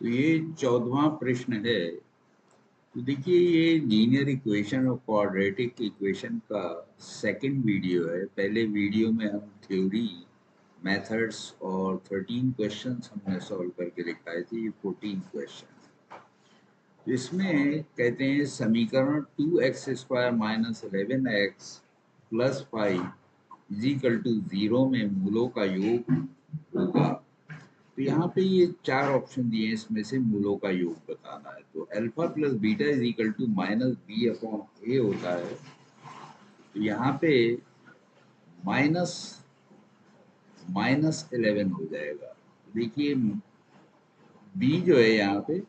तो ये 14वां प्रश्न है। तो देखिए ये लीनियर इक्वेशन और क्वाड्रेटिक इक्वेशन का सेकंड वीडियो है। पहले वीडियो में हम थ्योरी मेथड्स और 13 क्वेश्चंस हमने सॉल्व करके दिखाए थे। ये 14 क्वेश्चन। तो इसमें कहते हैं समीकरण 2x² minus 11x plus 5 is equal to 0 में मूलों का योग होगा। तो यहाँ पे ये चार ऑप्शन दिए हैं, इसमें से मूलों का योग बताना है। तो alpha plus beta is equal to minus B upon A होता है। तो यहाँ पे माइनस माइनस 11 हो जाएगा। देखिए बी जो है यहाँ पे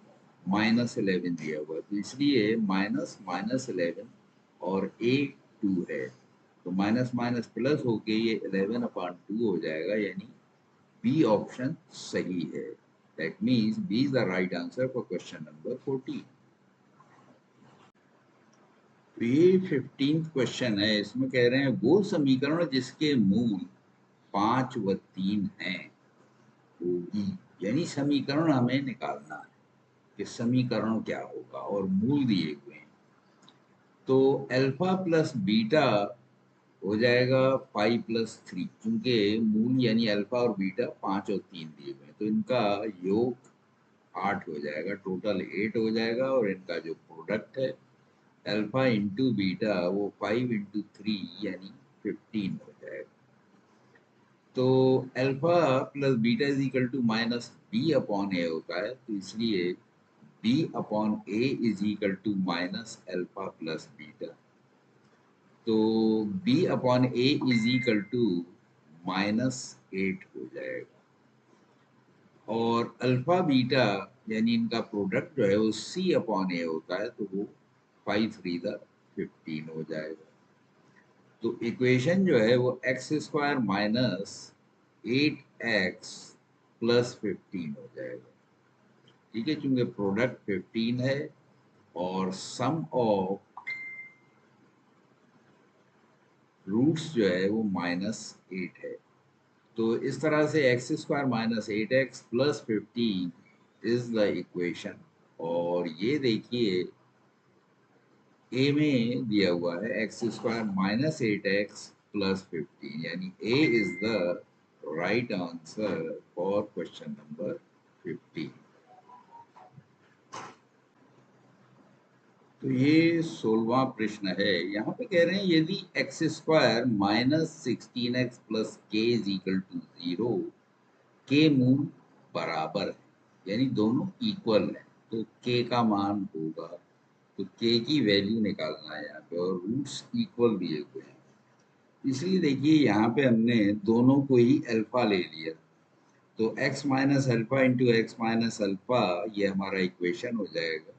माइनस 11 दिया हुआ है, तो इसलिए माइनस माइनस 11 और ए 2 है। तो माइनस माइनस प्लस होके ये 11/2 हो जाएगा, यानी बी ऑप्शन सही है। That means B is the right answer for question number 14। तो ये 15th क्वेश्चन है। इसमें कह रहे हैं वो समीकरण जिसके मूल 5 व 3 हैं होगी, यानी समीकरण हमें निकालना है कि समीकरण क्या होगा और मूल दिए हुए हैं। तो अल्फा प्लस बीटा हो जाएगा 5 प्लस 3, क्योंकि मूल यानी अल्फा और बीटा 5 और 3 दिए हुए हैं, तो इनका योग 8 हो जाएगा, टोटल 8 हो जाएगा। और इनका जो प्रोडक्ट है अल्फा इंटू बीटा वो 5 इंटू 3 यानी 15 हो जाएगा। तो alpha plus beta is equal to minus B upon A होता है, तो इसलिए B upon A is equal to minus alpha plus beta. तो b upon A is equal to -8 हो जाएगा। और अल्फा बीटा यानी इनका प्रोडक्ट जो है वो c अपॉन ए होता है, तो वो 5 3 15 हो जाएगा। तो इक्वेशन जो है वो x² माइनस 8x प्लस 15 हो जाएगा। ठीक है, क्योंकि प्रोडक्ट 15 है और सम ऑफ रूट्स जो है वो -8 है। तो इस तरह से x² minus 8x plus 15 is the equation. और ये देखिए ए में दिया हुआ है x² माइनस 8x प्लस 15, यानी A is the right answer for question number 15। तो ये 16वां प्रश्न है। यहाँ पे कह रहे हैं यदि x² minus 16x plus k is equal to 0 के मूल बराबर है, यानी दोनों इक्वल है, तो k का मान होगा। तो k की वैल्यू निकालना है यहाँ पे, और रूट्स इक्वल दिए हुए हैं, इसलिए देखिए यहाँ पे हमने दोनों को ही अल्फा ले लिया। तो x minus alpha into x minus alpha ये हमारा इक्वेशन हो जाएगा।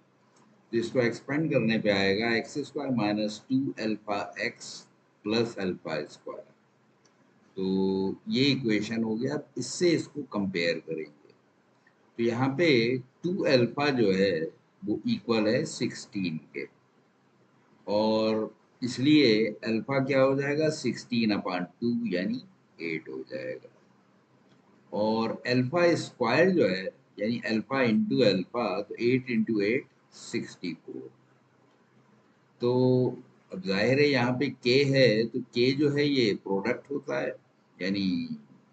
तो इसको एक्सपेंड करने पे आएगा x² minus 2 alpha x plus alpha square. तो ये इक्वेशन हो गया। अब इससे इसको कंपेयर करेंगे, तो यहाँ पे 2 अल्फा जो है वो इक्वल है 16 के, और इसलिए अल्फा क्या हो जाएगा 16/2 यानी 8 हो जाएगा। और अल्फा स्क्वायर जो है यानी अल्फा इंटू अल्फा, तो 8 इंटू 8 64। तो अब जाहिर है यहाँ पे k है, तो k जो है ये प्रोडक्ट होता है, यानी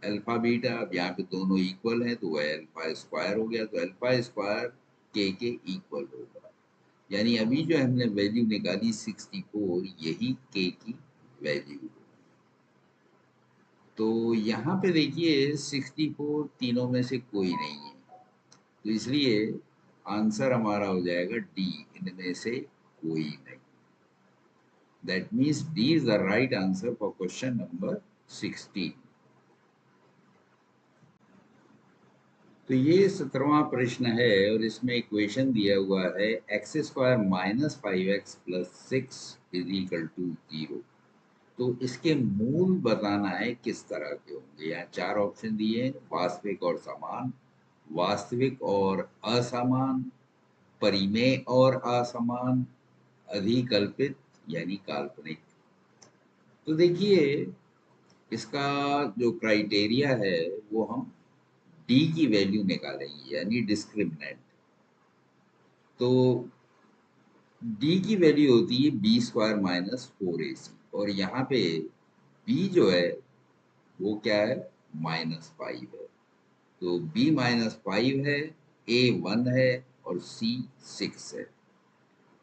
अल्फा बीटा। अब यहाँ पे दोनों इक्वल हैं, तो वह अल्फा स्क्वायर हो गया। तो अल्फा स्क्वायर k के इक्वल होगा, यानी अभी जो हमने वैल्यू निकाली 64, यही k की वैल्यू है। तो यहाँ पे देखिए 64 तीनों में से कोई नहीं है, तो इसलिए आंसर हमारा हो जाएगा डी, इनमें से कोई नहीं। That means D is the right answer for question number 16. तो ये 17वां प्रश्न है, और इसमें इक्वेशन दिया हुआ है x² minus 5x plus 6 is equal to 0। तो इसके मूल बताना है किस तरह के होंगे। यहाँ चार ऑप्शन दिए हैं, वास्तविक और समान, वास्तविक और असमान, परिमेय और असमान, अधिकल्पित यानी काल्पनिक। तो देखिए इसका जो क्राइटेरिया है वो हम डी की वैल्यू निकालेंगे, यानी डिस्क्रिमिनेंट। तो डी की वैल्यू होती है बी स्क्वायर माइनस 4ac, और यहाँ पे बी जो है वो क्या है, -5 है। तो b -5 है, a 1 है और c 6 है।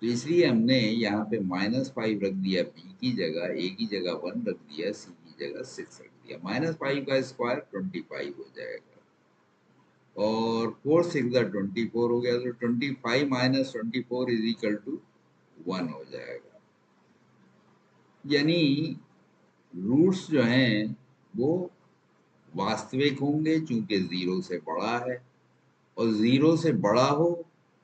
तो इसलिए हमने यहाँ पे -5 रख दिया b की जगह, a की जगह 1 रख दिया, c की जगह 6 रख दिया। -5 का स्क्वायर 25 हो जाएगा, और 4 6 24 हो गया। तो 25 - 24 इज इक्वल टू 1 हो जाएगा। यानी रूट्स जो हैं वो वास्तविक होंगे चूंकि 0 से बड़ा है, और 0 से बड़ा हो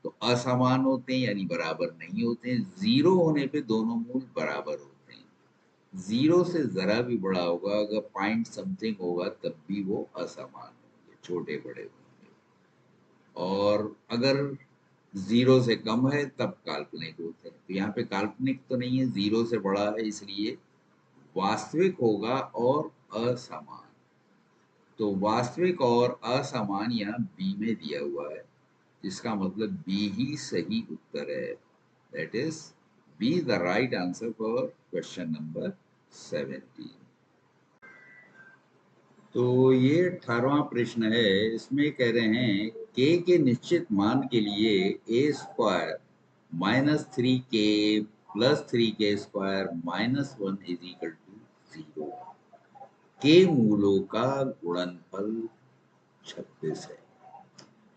तो असमान होते हैं यानी बराबर नहीं होते हैं। 0 होने पे दोनों मूल बराबर होते हैं। 0 से जरा भी बड़ा होगा, अगर पॉइंट समथिंग होगा, तब भी वो असमान होंगे, छोटे बड़े होंगे। और अगर 0 से कम है तब काल्पनिक होते हैं। तो यहाँ पे काल्पनिक तो नहीं है, 0 से बड़ा है, इसलिए वास्तविक होगा और असमान। तो वास्तविक और असमान यहाँ बी में दिया हुआ है, जिसका मतलब बी ही सही उत्तर है। That is be the right answer for question number 17। तो ये 18वां प्रश्न है। इसमें कह रहे हैं के निश्चित मान के लिए A square -3k + 3k square -1 is equal to 0 के मूलों का गुणनफल 26 है।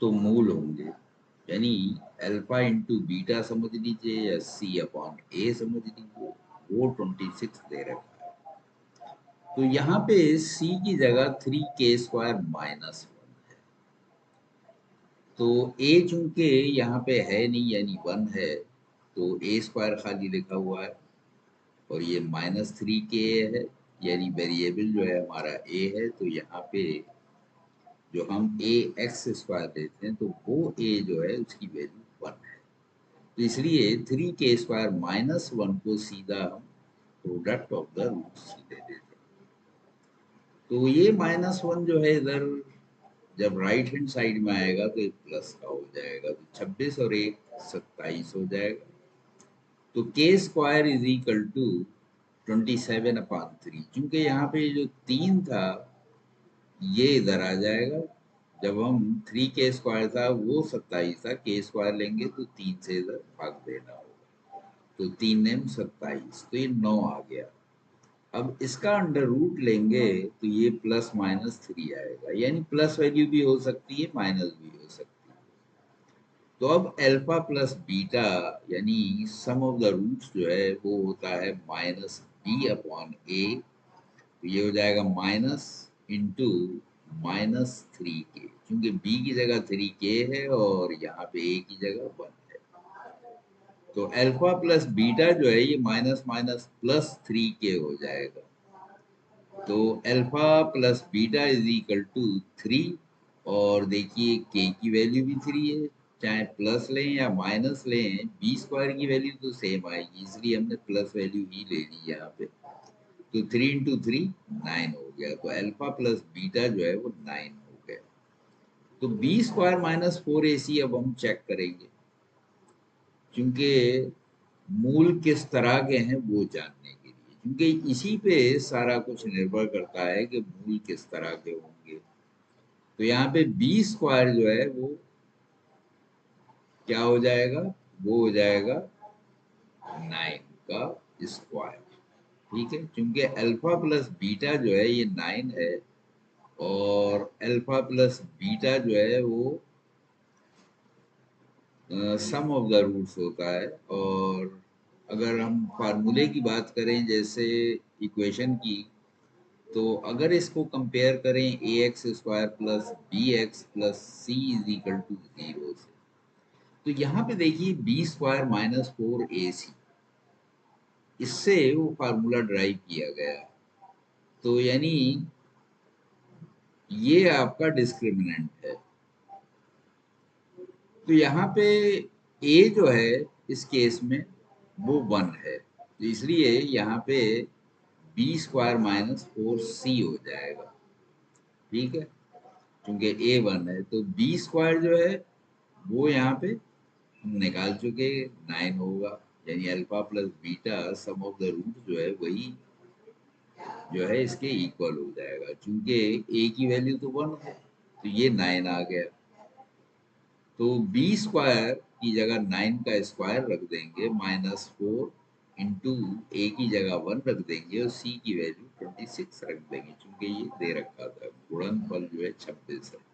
तो मूल होंगे, यानी अल्फा इंटू बीटा समझ लीजिए या c/a समझ लीजिए, वो 26 दे रखा है। तो यहाँ पे c की जगह 3k² -1 है। तो a चूंकि यहाँ पे है नहीं यानी 1 है, तो a² खाली लिखा हुआ है, और ये -3k है, यानी वेरिएबल जो है हमारा a है। तो यहाँ पे जो हम ax² देते हैं तो वो a जो है उसकी वैल्यू 1 है। तो इसलिए 3k² -1 को सीधा हम प्रोडक्ट ऑफ द रूट्स ले लेते हैं। तो ये -1 जो है इधर जब राइट हैंड साइड में आएगा तो ये प्लस का हो जाएगा, तो 26 और 1 27 हो जाएगा। तो k² इज इक्वल टू 27/3। क्योंकि यहाँ पे जो 3 था ये इधर आ जाएगा। जब हम 3k² था वो 27 था, k² लेंगे तो 3 से इधर भाग देना होगा, तो 3 नेम 27, तो ये 9 आ गया। अब इसका अंडर रूट लेंगे तो ये +-3 आएगा, यानी प्लस वैल्यू भी हो सकती है, माइनस भी हो सकती है। तो अब अल्फा प्लस बीटा यानी सम ऑफ द रूट्स जो है वो होता है -b/a। तो ये हो जाएगा माइनस इंटू -3k, क्योंकि b की जगह 3k है और यहाँ पे a की जगह 1 है। तो अल्फा प्लस बीटा जो है ये माइनस माइनस +3k हो जाएगा। तो alpha plus beta is equal to 3, और देखिए के की वैल्यू भी 3 है, चाहे प्लस लें या माइनस लें, b² की वैल्यू तो सेम आएगी, इसलिए हमने प्लस वैल्यू ही ले ली यहाँ पे। तो 3 × 3 9 हो गया। तो अल्फा प्लस बीटा जो है वो 9 हो गया। तो b² - 4ac अब हम चेक करेंगे, क्योंकि मूल किस तरह के हैं वो जानने के लिए, क्योंकि इसी पे सारा कुछ निर्भर करता है कि मूल किस तरह के होंगे। तो यहाँ पे b² जो है वो क्या हो जाएगा, वो हो जाएगा 9 का स्क्वायर। ठीक है, क्योंकि अल्फा प्लस बीटा जो है ये 9 है, और अल्फा प्लस बीटा जो है वो सम ऑफ द रूट्स होता है। और अगर हम फार्मूले की बात करें जैसे इक्वेशन की, तो अगर इसको कंपेयर करें ax² plus bx plus c is equal to 0 से, तो यहाँ पे देखिए b² - 4ac, इससे वो फार्मूला ड्राइव किया गया। तो यानी ये आपका डिस्क्रिमिनेंट है। तो यहाँ पे a जो है इस केस में वो 1 है, तो इसलिए यहाँ पे b² - 4c हो जाएगा। ठीक है, क्योंकि a 1 है, तो b² जो है वो यहाँ पे हम निकाल चुके, 9 होगा, यानी alpha plus beta sum of the root जो है वही जो है इसके इक्वल हो जाएगा। चूंकि ए की वैल्यू तो 1 है तो ये 9 आ गया। तो बी स्क्वायर की जगह 9 का स्क्वायर रख देंगे, -4 इंटू ए की जगह 1 रख देंगे और सी की वैल्यू 26 रख देंगे, क्योंकि ये दे रखा था गुणनफल जो है 26 है।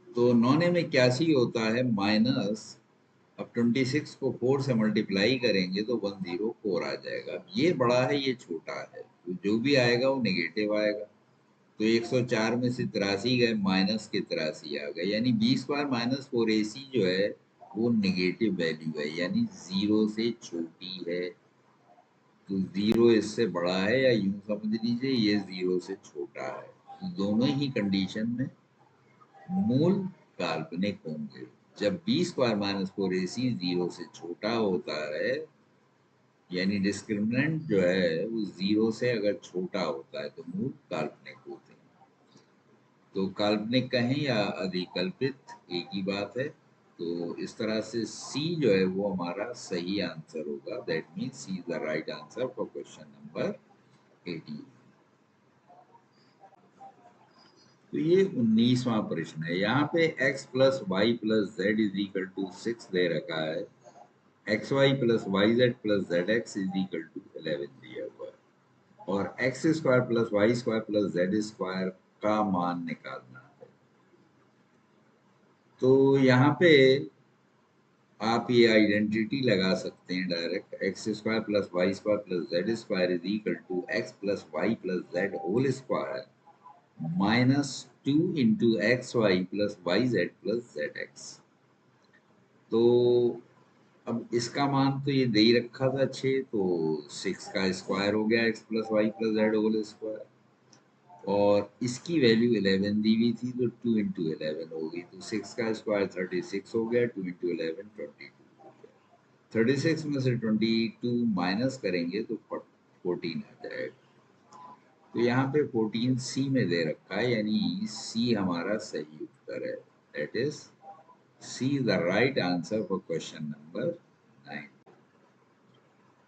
तो 9 में 81 होता है माइनस, अब 26 को 4 से मल्टीप्लाई करेंगे तो 104 आ जाएगा। ये बड़ा है, ये छोटा है, तो जो भी आएगा वो नेगेटिव आएगा। तो 104 में से 83 गए, माइनस के 83 आ गए, यानी बी स्क्वायर माइनस 4ac जो है वो नेगेटिव वैल्यू है, यानी 0 से छोटी है। तो 0 इससे बड़ा है, या यूं समझ लीजिए ये 0 से छोटा है। तो दोनों ही कंडीशन में मूल काल्पनिक होंगे। जब बी स्क्वायर माइनस 4ac 0 से छोटा होता है, यानी डिस्क्रिमिनेंट जो है वो 0 से अगर छोटा होता है तो मूल काल्पनिक होते हैं। तो काल्पनिक कहें या अधिकल्पित एक ही बात है। तो इस तरह से सी जो है वो हमारा सही आंसर होगा। That means C is the right answer for question number 18। तो ये 19वां प्रश्न है। यहाँ पे x plus Y plus Z is equal to 6 दे रखा है, X Y plus Y Z plus Z X is equal to 11 दिया हुआ है, और X square plus Y square plus Z square का मान निकालना है। तो यहाँ पे आप ये आइडेंटिटी लगा सकते हैं direct, x square plus Y square plus Z square is equal to x plus Y plus z whole square -2 into x Y plus Y Z plus Z x. तो अब इसका मान तो ये दे ही रखा था 6, तो 6 का स्क्वायर हो गया x plus Y plus z whole square, और इसकी वैल्यू 11 दी हुई थी तो 2 इंटू 11 होगी, तो 6 का स्क्वायर 36 हो गया, 2 इंटू 11 22 हो गया। 36 में से 22 माइनस करेंगे तो 14 आ जाएगा। तो यहाँ पे 14 सी में दे रखा है, यानी सी हमारा सही उत्तर है। That is C is the right answer for question number 9।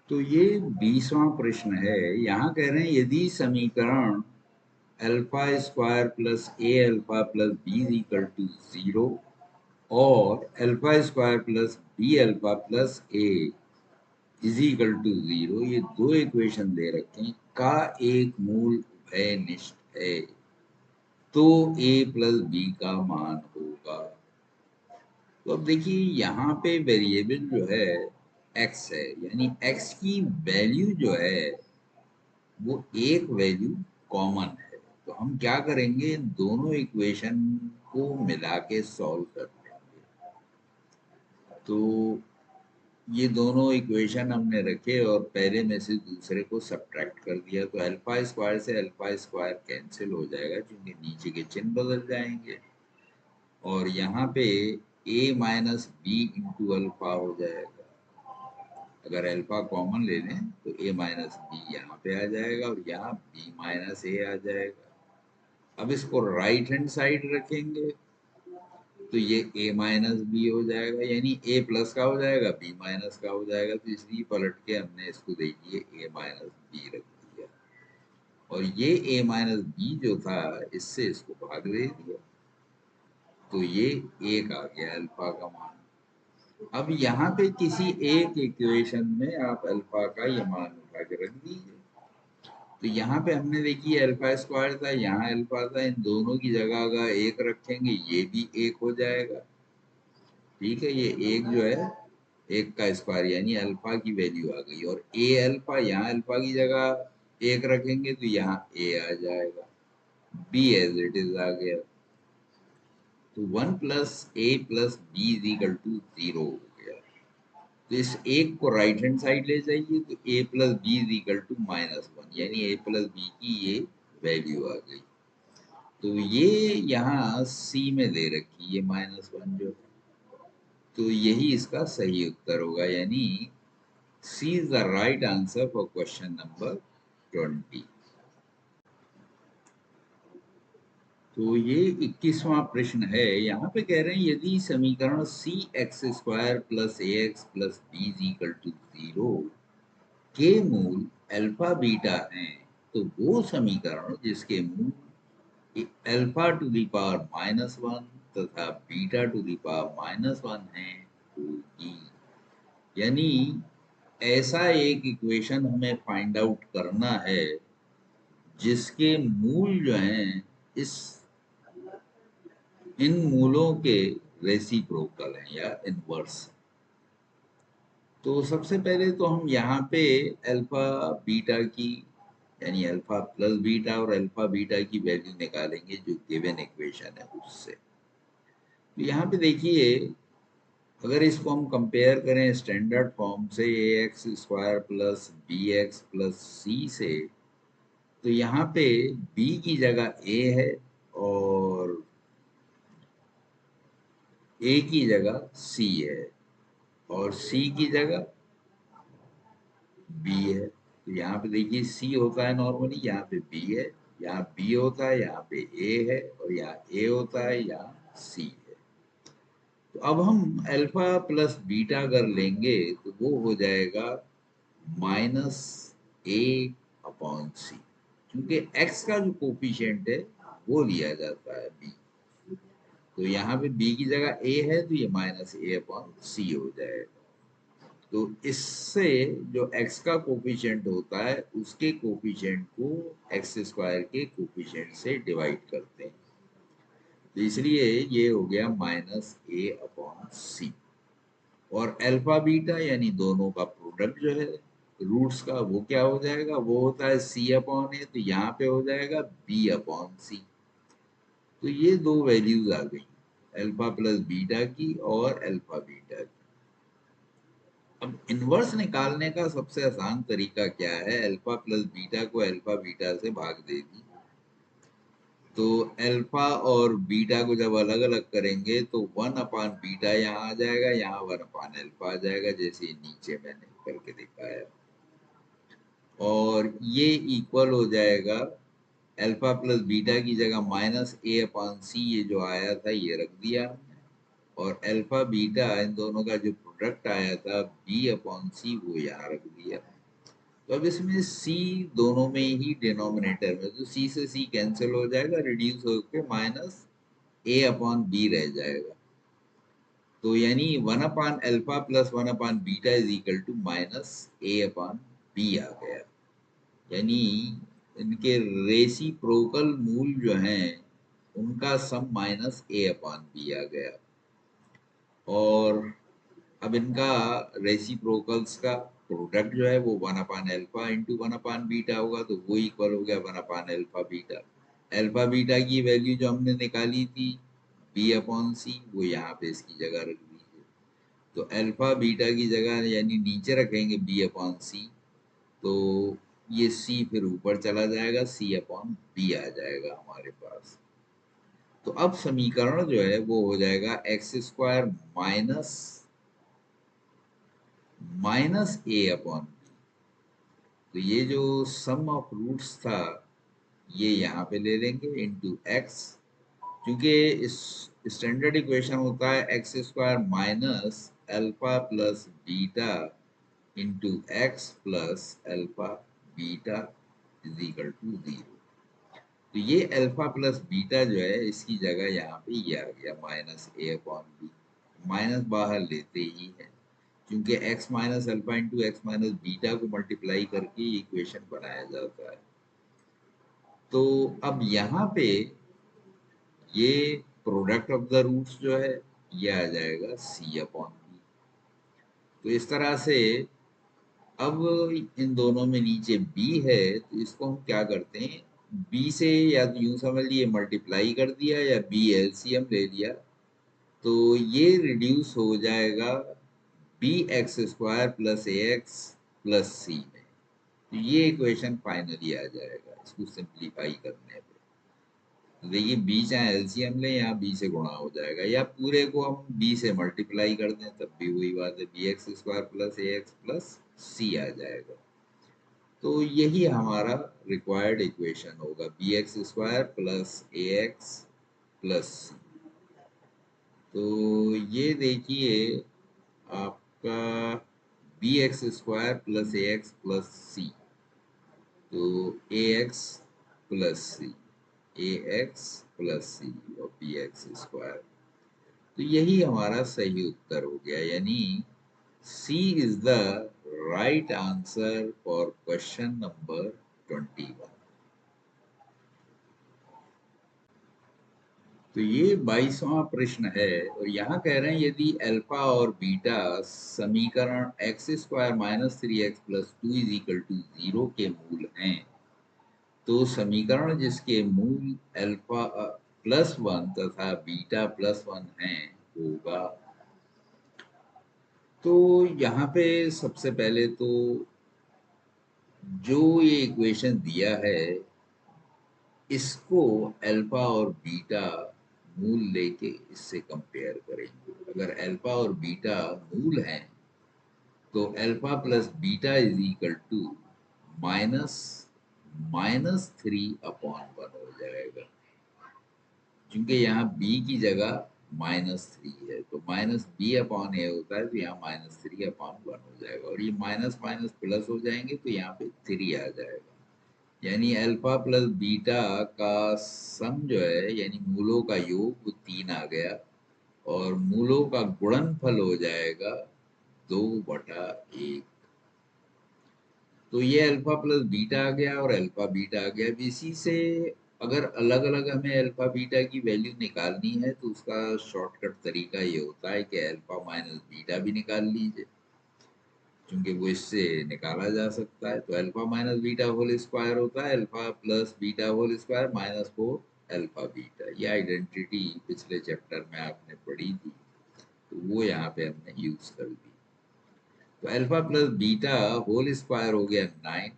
तो ये 20वां प्रश्न है। यहाँ कह रहे हैं यदि समीकरण alpha square plus a alpha plus B equal to 0 और alpha square plus b alpha plus a is equal to 0, ये दो इक्वेशन दे रखे हैं, का एक मूल उभयनिष्ठ है, तो a प्लस बी का मान होगा। तो अब देखिए यहाँ पे वेरिएबल जो है x है, यानी x की वैल्यू जो है वो एक वैल्यू कॉमन है। तो हम क्या करेंगे, दोनों इक्वेशन को मिला के सॉल्व कर लेंगे। तो ये दोनों इक्वेशन हमने रखे और पहले में से दूसरे को सब्ट्रैक्ट कर दिया, तो अल्फा स्क्वायर से अल्फा स्क्वायर कैंसिल हो जाएगा क्योंकि नीचे के चिन्ह बदल जाएंगे, और यहाँ पे a minus b into alpha हो जाएगा। अगर अल्फा कॉमन ले लें तो a माइनस बी यहाँ पे आ जाएगा और यहाँ b माइनस ए आ जाएगा। अब इसको राइट हैंड साइड रखेंगे तो ये a माइनस बी हो जाएगा, यानी a प्लस का हो जाएगा, b माइनस का हो जाएगा। तो इसलिए पलट के हमने इसको देखिए a माइनस बी रख दिया, और ये a माइनस बी जो था इससे इसको भाग दे दिया, तो ये एक आ गया अल्फा का मान। अब यहाँ पे किसी एक इक्वेशन में आप अल्फा का ये मान उठा के रख दीजिए। तो यहाँ पे हमने देखिए अल्फा स्क्वायर था, यहाँ अल्फा था, इन दोनों की जगह अगर एक रखेंगे ये भी एक हो जाएगा। ठीक है, ये एक जो है एक का स्क्वायर यानी अल्फा की वैल्यू आ गई, और ए अल्फा, यहाँ अल्फा की जगह एक रखेंगे तो यहाँ ए आ जाएगा, बी एज इट इज आ गया। तो 1 plus a plus B is equal to 0 हो गया। तो इस एक को राइट हैंड साइड ले जाइए तो a plus B is equal to -1, यानी a प्लस बी की ये वैल्यू आ गई। तो ये यहाँ C में दे रखी है -1 जो, तो यही इसका सही उत्तर होगा, यानी C is the right answer for question number 20। तो ये 21वां प्रश्न है। यहाँ पे कह रहे हैं यदि समीकरण C X square plus A X plus B equal to 0 के मूल अल्फा बीटा हैं, तो वो समीकरण जिसके मूल अल्फा टू द पावर -1 तथा बीटा टू द पावर -1 है होगी। यानी ऐसा एक इक्वेशन हमें फाइंड आउट करना है जिसके मूल जो हैं इस इन मूलों के रेसिप्रोकल हैं या इनवर्स। तो सबसे पहले तो हम यहाँ पे अल्फा बीटा की यानी अल्फा प्लस बीटा और अल्फा बीटा की वैल्यू निकालेंगे जो गिवन इक्वेशन है उससे। तो यहाँ पे देखिए, अगर इसको हम कंपेयर करें स्टैंडर्ड फॉर्म से A X square plus B X plus C से, तो यहाँ पे b की जगह a है और a की जगह c है और c की जगह b है। तो यहाँ पे देखिए c होता है नॉर्मली, यहाँ पे b है, यहाँ b होता है, यहाँ पे a है और यहाँ a होता है, यहाँ c है। तो अब हम अल्फा प्लस बीटा अगर लेंगे तो वो हो जाएगा -a/c, क्योंकि x का जो कोफिशिएंट है वो लिया जाता है b। तो यहाँ पे b की जगह a है तो ये -a/c हो जाएगा। तो इससे जो x का कोफिशिएंट होता है उसके कोफिशिएंट को एक्स स्क्वायर के कोफिशिएंट से डिवाइड करते हैं। तो इसलिए ये हो गया -a/c। और अल्फा बीटा यानी दोनों का प्रोडक्ट जो है रूट्स का, वो क्या हो जाएगा, वो होता है c/a। तो यहाँ पे हो जाएगा b/c। तो ये दो वैल्यूज आ गई, अल्फा प्लस बीटा की और अल्फा बीटा की। अब इनवर्स निकालने का सबसे आसान तरीका क्या है, अल्फा प्लस बीटा को अल्फा बीटा से भाग दे दी। तो अल्फा और बीटा को जब अलग अलग करेंगे तो 1/बीटा यहाँ आ जाएगा, यहाँ 1/अल्फा आ जाएगा, जैसे नीचे मैंने करके दिखाया। और ये इक्वल हो जाएगा अल्फा प्लस बीटा की जगह -a/c, ये जो आया था ये रख दिया हमने, और अल्फा बीटा इन दोनों का जो प्रोडक्ट आया था b/c वो यहाँ रख दिया। तो अब इसमें c दोनों में ही डिनोमिनेटर में, तो c से c कैंसिल हो जाएगा, रिड्यूस होकर -a/b रह जाएगा। तो यानी 1/अल्फा प्लस 1/बीटा इज इक्वल टू -a/b आ गया। यानी इनके रेसिप्रोकल मूल जो हैं उनका सम -a/b आ गया। और अब इनका रेसिप्रोकल्स का प्रोडक्ट जो है वो 1/अल्फा इंटू 1/बीटा होगा, तो वो इक्वल हो गया 1/अल्फा बीटा। अल्फा बीटा की वैल्यू जो हमने निकाली थी b/c, वो यहाँ पे इसकी जगह रख दीजिए। तो अल्फा बीटा की जगह यानी नीचे रखेंगे b/c, तो ये c फिर ऊपर चला जाएगा, c/b आ जाएगा हमारे पास। तो अब समीकरण जो है वो हो जाएगा एक्स स्क्वायर -a/b। तो ये जो सम ऑफ रूट्स था ये यहाँ पे ले लेंगे इंटू एक्स, क्योंकि इस स्टैंडर्ड इक्वेशन होता है x square minus alpha plus beta into x plus alpha beta is equal to 0। तो ये अल्फा प्लस बीटा जो है इसकी जगह यहाँ पे ये आ गया -a/b। माइनस बाहर लेते ही है, क्योंकि x minus alpha into x minus beta को मल्टीप्लाई करके इक्वेशन बनाया जाता है। तो अब यहाँ पे ये प्रोडक्ट ऑफ द रूट्स जो है ये आ जाएगा c/b। तो इस तरह से अब इन दोनों में नीचे b है, तो इसको हम क्या करते हैं, b से या तो यूं समझ लिए मल्टीप्लाई कर दिया या b एलसीएम ले लिया, तो ये रिड्यूस हो जाएगा bx² plus ax plus c में। तो ये इक्वेशन फाइनली आ जाएगा इसको सिंप्लीफाई करने पे। तो देखिए b चाहे एलसीएम लें, यहाँ b से गुणा हो जाएगा, या पूरे को हम b से मल्टीप्लाई कर दें तब भी वही बात है, bx² plus ax plus c आ जाएगा। तो यही हमारा रिक्वायर्ड इक्वेशन होगा, bx² प्लस ax प्लस सी। तो ये देखिए आपका B x square plus A X plus सी, तो ए एक्स प्लस सी, ए एक्स प्लस सी और बी एक्स स्क्वायर, तो यही हमारा सही उत्तर हो गया, यानी C is the right answer for question number 21। तो ये 22वां प्रश्न है और यहाँ कह रहे हैं यदि अल्फा और बीटा समीकरण x square minus 3x plus 2 is equal to 0 के मूल हैं, तो समीकरण जिसके मूल अल्फा प्लस 1 तथा बीटा प्लस 1 है होगा। तो यहाँ पे सबसे पहले तो जो ये इक्वेशन दिया है इसको अल्फा और बीटा मूल लेके इससे कंपेयर करेंगे। अगर अल्फा और बीटा मूल हैं तो alpha plus beta is equal to minus minus 3/1 हो जाएगा, क्योंकि यहाँ b की जगह -3 है, तो माइनस बी अपॉन ए होता है, तो यहाँ -3/1 हो जाएगा और ये माइनस माइनस प्लस हो जाएंगे तो यहाँ पे 3 आ जाएगा, यानी अल्फा प्लस बीटा का सम जो है यानी मूलों का योग वो 3 आ गया और मूलों का गुणनफल हो जाएगा 2/1। तो ये अल्फा प्लस बीटा आ गया और अल्फा बीटा आ गया। अब इसी से अगर अलग अलग हमें अल्फा बीटा की वैल्यू निकालनी है तो उसका शॉर्टकट तरीका ये होता है कि अल्फा माइनस बीटा भी निकाल लीजिए, क्योंकि वो इससे निकाला जा सकता है। तो alpha minus beta whole square होता है alpha plus beta whole square -4 alpha beta. ये आइडेंटिटी पिछले चैप्टर में आपने पढ़ी थी, तो वो यहाँ पे हमने यूज कर दी। तो alpha plus beta whole square हो गया 9,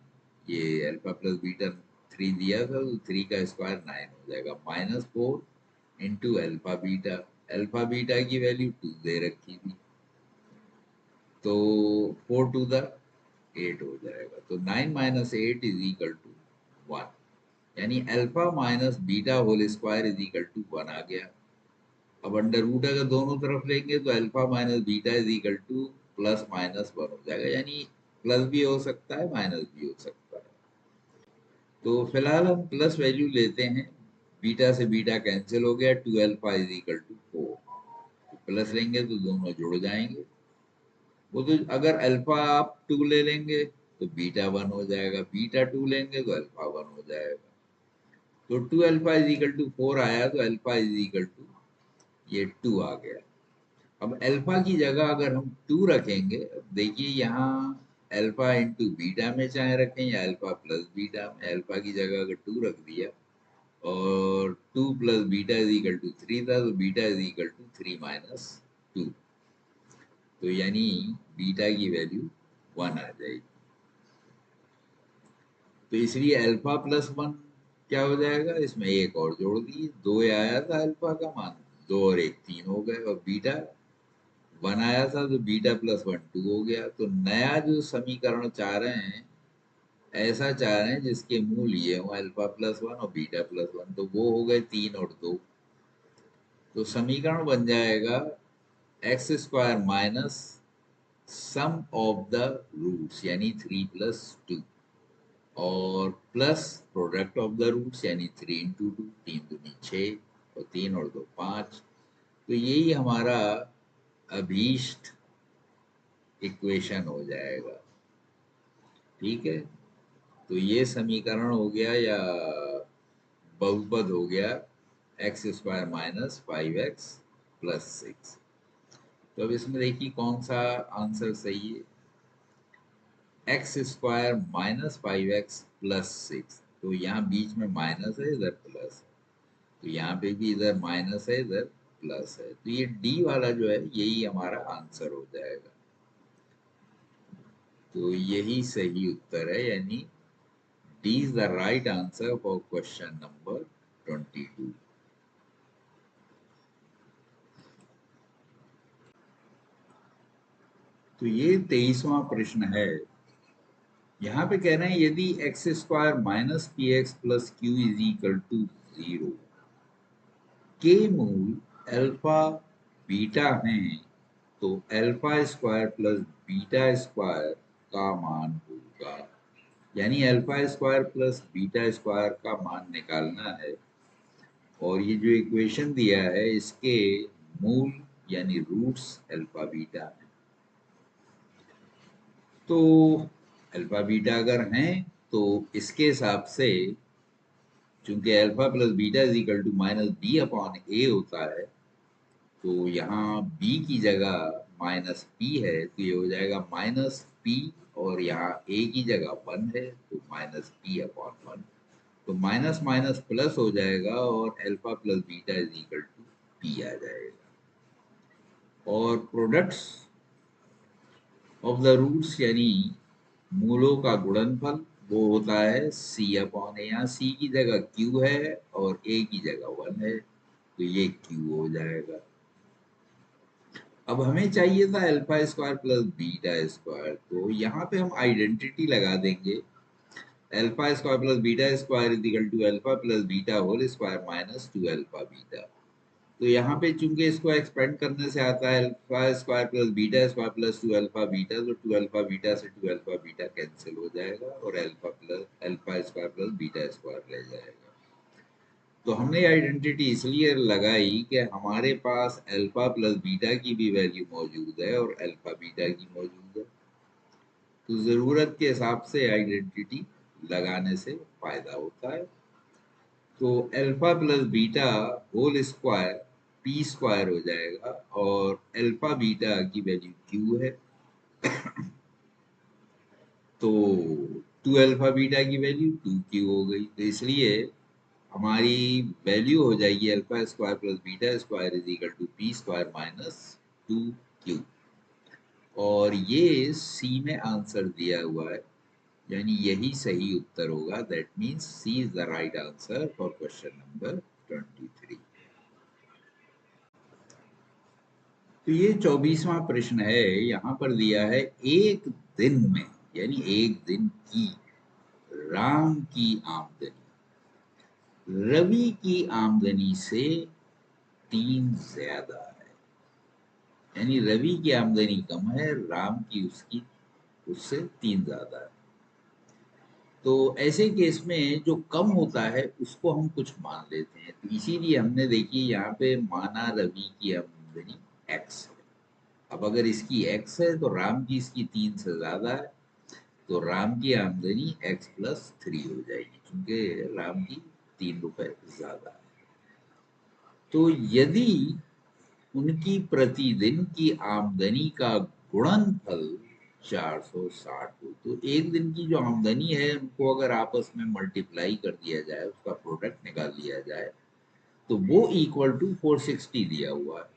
ये अल्फा प्लस बीटा 3 दिया था तो 3 का स्क्वायर 9 हो जाएगा, -4 into alpha beta. Alpha beta की वैल्यू 2 दे रखी थी, तो 4 टू द 8 हो जाएगा, तो 9 माइनस 8 इज इक्वल टू 1, यानी alpha minus beta whole square is equal to 1 आ गया। अब अंडर रूट अगर दोनों तरफ लेंगे तो alpha minus beta is equal to plus minus 1 हो जाएगा, यानी प्लस भी हो सकता है माइनस भी हो सकता है। तो फिलहाल हम प्लस वैल्यू लेते हैं, बीटा से बीटा कैंसिल हो गया, 2 alpha is equal to 4, plus लेंगे तो दोनों जुड़ जाएंगे। वो तो अगर अल्फा आप 2 ले लेंगे तो बीटा 1 हो जाएगा, बीटा 2 लेंगे तो अल्फा 1 हो जाएगा। तो 2 अल्फा इज इक्वल टू 4 आया तो अल्फा इज इक्वल टू ये 2 आ गया। अब अल्फा की जगह अगर हम 2 रखेंगे, देखिए यहाँ अल्फा इंटू बीटा में चाहे रखें या अल्फा प्लस बीटा में, अल्फा की जगह अगर 2 रख दिया और 2 plus beta is equal to 3 था तो beta is equal to 3 minus 2, तो यानी बीटा की वैल्यू 1 आ जाएगी। तो इसलिए अल्फा प्लस 1 क्या हो जाएगा, इसमें एक और जोड़ दी, 2 आया था अल्फा का मान, 2 और 1 3 हो गए, और बीटा 1 आया था तो बीटा प्लस 1 2 हो गया। तो नया जो समीकरण चाह रहे हैं, ऐसा चाह रहे हैं जिसके मूल ये हो अल्फा प्लस 1 और बीटा प्लस 1, तो वो हो गए 3 और 2, तो समीकरण बन जाएगा x square minus sum of the roots यानी 3 प्लस 2 और plus product of the roots यानी 3 इंटू 2, 3 दूनी 6 और 3 और 2 5। तो यही हमारा अभीष्ट इक्वेशन हो जाएगा। ठीक है, तो ये समीकरण हो गया या बहुपद हो गया X square minus 5x plus 6। तो अब इसमें देखिए कौन सा आंसर सही है, x square minus 5x plus 6, तो यहाँ बीच में माइनस है इधर प्लस है, तो यहाँ पे भी इधर माइनस है इधर प्लस है, तो ये डी वाला जो है यही हमारा आंसर हो जाएगा। तो यही सही उत्तर है, यानी D is the right answer for question number 22। तो ये 23वां प्रश्न है। यहाँ पे कह रहे हैं यदि x square minus p x plus q is equal to 0, के मूल अल्फा बीटा हैं तो alpha square plus beta square का मान होगा, यानी alpha square plus beta square का मान निकालना है। और ये जो इक्वेशन दिया है इसके मूल यानी रूट्स अल्फा बीटा है। तो अल्फा बीटा अगर हैं तो इसके हिसाब से चूंकि alpha plus beta is equal to minus B upon A होता है, तो यहाँ बी की जगह माइनस पी है तो ये हो जाएगा माइनस पी, और यहाँ ए की जगह वन है तो माइनस पी अपॉन वन। तो माइनस माइनस प्लस हो जाएगा और alpha plus beta is equal to P आ जाएगा। और प्रोडक्ट्स ऑफ द रूट्स यानी मूलों का गुणनफल वो होता है सी अपॉन ए। यहाँ सी की जगह क्यू है और ए की जगह वन है तो ये क्यू हो जाएगा। अब हमें चाहिए था alpha square plus beta square, तो यहाँ पे हम आइडेंटिटी लगा देंगे alpha square plus beta square is equal to alpha plus beta whole square minus two alpha beta. तो यहाँ पे चूंकि इसको एक्सपेंड करने से आता है alpha square plus beta square plus two alpha beta, तो टू अल्फा बीटा से टू अल्फा बीटा कैंसिल हो जाएगा और alpha square plus beta square रह जाएगा। तो हमने आइडेंटिटी इसलिए लगाई कि हमारे पास अल्फा प्लस बीटा की भी वैल्यू मौजूद है और अल्फा बीटा की मौजूद है, तो ज़रूरत के हिसाब से आइडेंटिटी लगाने से फायदा होता है। तो alpha plus beta whole square p square हो जाएगा और अल्फा बीटा की वैल्यू क्यू है, तो टू अल्फा बीटा की वैल्यू टू क्यू हो गई। तो इसलिए हमारी वैल्यू हो जाएगी alpha square plus beta square is equal to p square minus two q. और ये सी में आंसर दिया हुआ है, यानी यही सही उत्तर होगा। That means C is the right answer for question number 23। तो ये 24वां प्रश्न है। यहाँ पर दिया है एक दिन में यानी एक दिन की राम की आमदनी रवि की आमदनी से तीन ज्यादा है, यानी रवि की आमदनी कम है, राम की उसकी उससे तीन ज्यादा है। तो ऐसे केस में जो कम होता है उसको हम कुछ मान लेते हैं, तो इसीलिए हमने देखिए यहाँ पे माना रवि की आमदनी एक्स है। अब अगर इसकी एक्स है तो राम की इसकी तीन से ज्यादा है, तो राम की आमदनी एक्स प्लस थ्री हो जाएगी क्योंकि राम की 3 रुपए ज्यादा है। तो यदि उनकी प्रतिदिन की आमदनी का गुणनफल 460 हो, तो एक दिन की जो आमदनी है उनको अगर आपस में मल्टीप्लाई कर दिया जाए, उसका प्रोडक्ट निकाल लिया जाए, तो वो इक्वल टू 460 दिया हुआ है।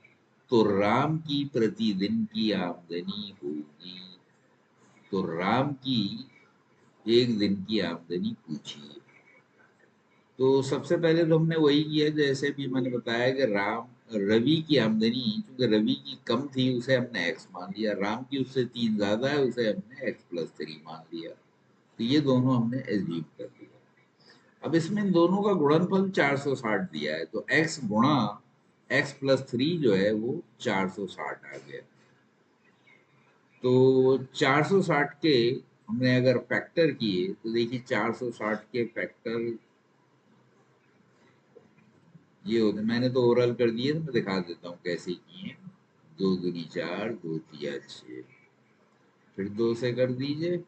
तो राम की प्रतिदिन की आमदनी होगी, तो राम की एक दिन की आमदनी पूछिए। तो सबसे पहले तो हमने वही किया जैसे भी मैंने बताया कि रवि की आमदनी क्योंकि रवि की कम थी उसे हमने एक्स मान लिया, राम की उससे तीन ज्यादा है उसे हमने एक्स प्लस थ्री मान लिया। तो ये दोनों हमने एज्यूम कर लिया। अब इसमें इन दोनों का गुणनफल 460 दिया है, तो एक्स गुणा एक्स प्लस थ्री जो है वो 460 आ गया। तो 460 के हमने अगर फैक्टर किए तो देखिए 460 के फैक्टर ये होते, मैंने तो ओरल कर दिए तो मैं दिखा देता हूँ कैसे किए। दो दूनी चार, दो तिया छः, फिर दो से कर दीजिए,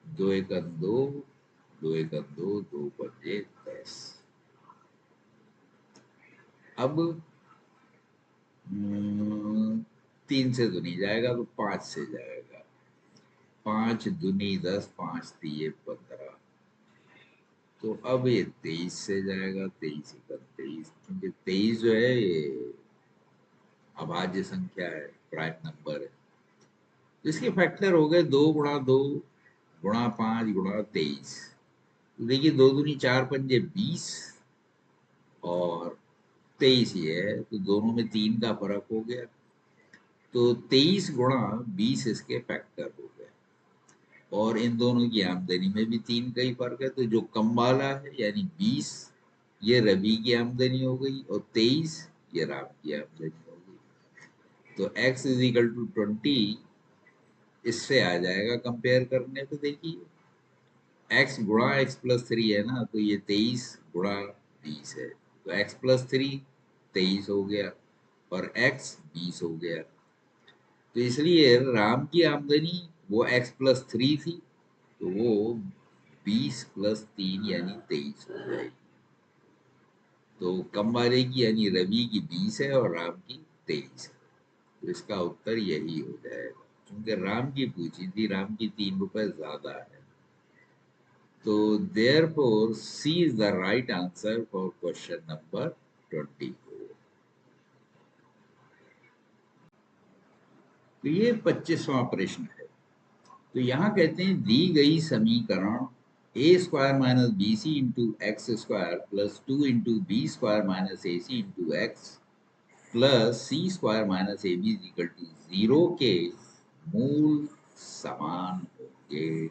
दो एकम दो, दो एकम दो, दो पंजे 10। अब तीन से दुनी जाएगा तो पांच से जाएगा, पांच दुनी 10, पांच तिये 15। तो अब ये 23 से जाएगा, 23 एकम 23, क्योंकि 23 जो है ये अभाज्य संख्या है, प्राइम नंबर है। तो इसके फैक्टर हो गए 2 गुणा 5 गुणा 23। तो देखिए दो दूनी चार पंजे 20 और 23 ये है, तो दोनों में तीन का फर्क हो गया, तो 23 गुणा 20 इसके फैक्टर हो गए। और इन दोनों की आमदनी में भी तीन का ही फर्क है, तो जो कम वाला है यानी 20 ये रवि की आमदनी हो गई और 23 ये राम की आमदनी हो गई। तो x इज इक्वल टू 20 इससे आ जाएगा कंपेयर करने पे। देखिए x गुणा x प्लस 3 है ना, तो ये 23 गुणा 20 है, तो x प्लस 3 23 हो गया और x 20 हो गया। तो इसलिए राम की आमदनी वो x प्लस 3 थी, तो वो 20 प्लस 3 यानी 23 हो जाएगी। तो कम वाले की यानी रवि की 20 है और राम की 23 है, तो इसका उत्तर यही हो जाएगा। क्योंकि राम की पूछी थी, राम की 3 रुपए ज्यादा है। तो therefore C is the right answer for question number 24। तो ये 25वां प्रश्न है। तो यहाँ कहते हैं दी गई समीकरण A square minus B C into x square plus 2 into B square minus A C into x plus C square minus A B equal to 0 के मूल समान होंगे।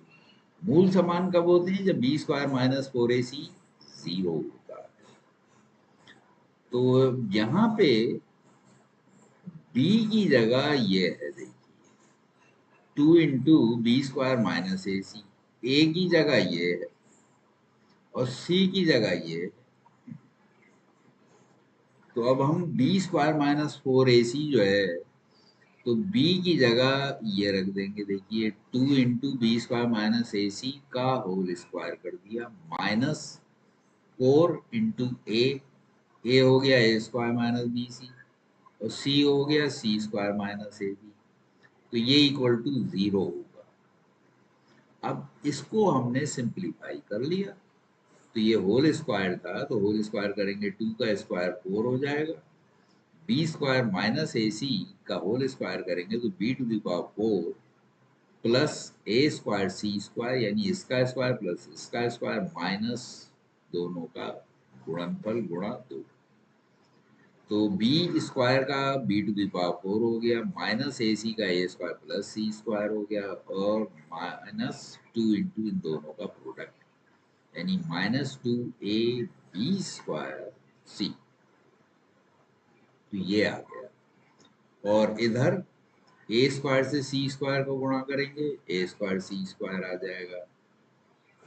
मूल समान कब होते हैं? जब बी स्क्वायर माइनस 4ac 0 होता है। तो यहाँ पे बी की जगह ये है, देखिए 2 इंटू बी स्क्वायर माइनस ए सी, ए की जगह ये है और सी की जगह ये है। तो अब हम बी स्क्वायर माइनस 4ac जो है, तो b की जगह ये रख देंगे। देखिए 2 इंटू बी स्क्वायर माइनस ए सी का होल स्क्वायर कर दिया माइनस 4 इंटू ए हो गया ए स्क्वायर माइनस बी सी और सी हो गया सी स्क्वायर माइनस ए बी। तो ये इक्वल टू 0 होगा। अब इसको हमने सिंप्लीफाई कर लिया, तो ये होल स्क्वायर था, तो होल स्क्वायर करेंगे 2 का स्क्वायर 4 हो जाएगा। बी स्क्वायर माइनस ए सी का होल स्क्वायर करेंगे तो b to the power 4 plus a square c square यानी इसका स्क्वायर प्लस इसका स्क्वायर माइनस दोनों का गुणनफल गुणा 2। तो बी स्क्वायर का बी टू द पावर 4 हो गया माइनस ए सी का a square plus C square हो गया और माइनस 2 इंटू इन दोनों का प्रोडक्ट यानी माइनस 2 ए बी स्क्वायर सी। तो ये आ गया और इधर ए स्क्वायर से सी स्क्वायर को गुणा करेंगे ए स्क्वायर सी स्क्वायर आ जाएगा।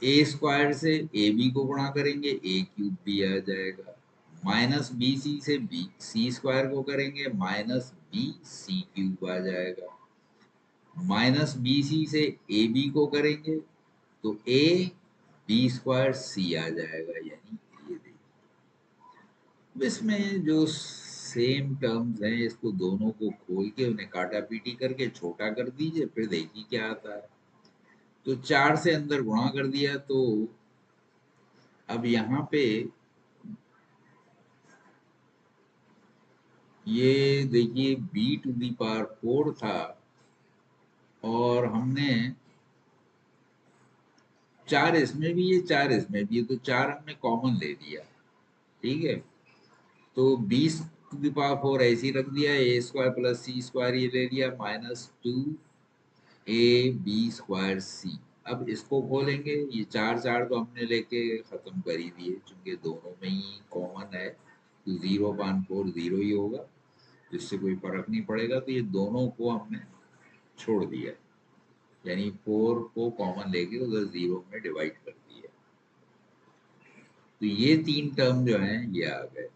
ए स्क्वायर से ए बी को गुणा करेंगे ए क्यूब बी आ जाएगा। माइनस बी सी से बी सी स्क्वायर को करेंगे माइनस बी सी क्यूब आ जाएगा। माइनस बी सी से ए बी को करेंगे तो ए बी स्क्वायर सी आ जाएगा यानी ये देखिए। अब इसमें जो सेम टर्म्स हैं इसको दोनों को खोल के उन्हें काटा पीटी करके छोटा कर दीजिए, फिर देखिए क्या आता है। तो 4 से अंदर गुणा कर दिया, तो अब यहाँ पे ये देखिए बी टू दी पावर 4 था और हमने 4 इसमें भी है 4 इसमें भी है, तो 4 हमने कॉमन ले लिया। ठीक है, तो 20 टू दी पावर 4 ऐसे ही रख दिया, ए स्क्वायर प्लस सी स्क्वायर ये ले लिया माइनस 2 ए बी स्क्वायर सी। अब इसको खोलेंगे, ये 4 4 तो हमने लेके खत्म कर ही दिए क्योंकि दोनों में ही कॉमन है, तो 0/4 0 ही होगा, जिससे कोई फर्क नहीं पड़ेगा। तो ये दोनों को हमने छोड़ दिया यानी 4 को कॉमन लेके उधर 0 में डिवाइड कर दिया। तो ये 3 टर्म जो हैं ये आ गए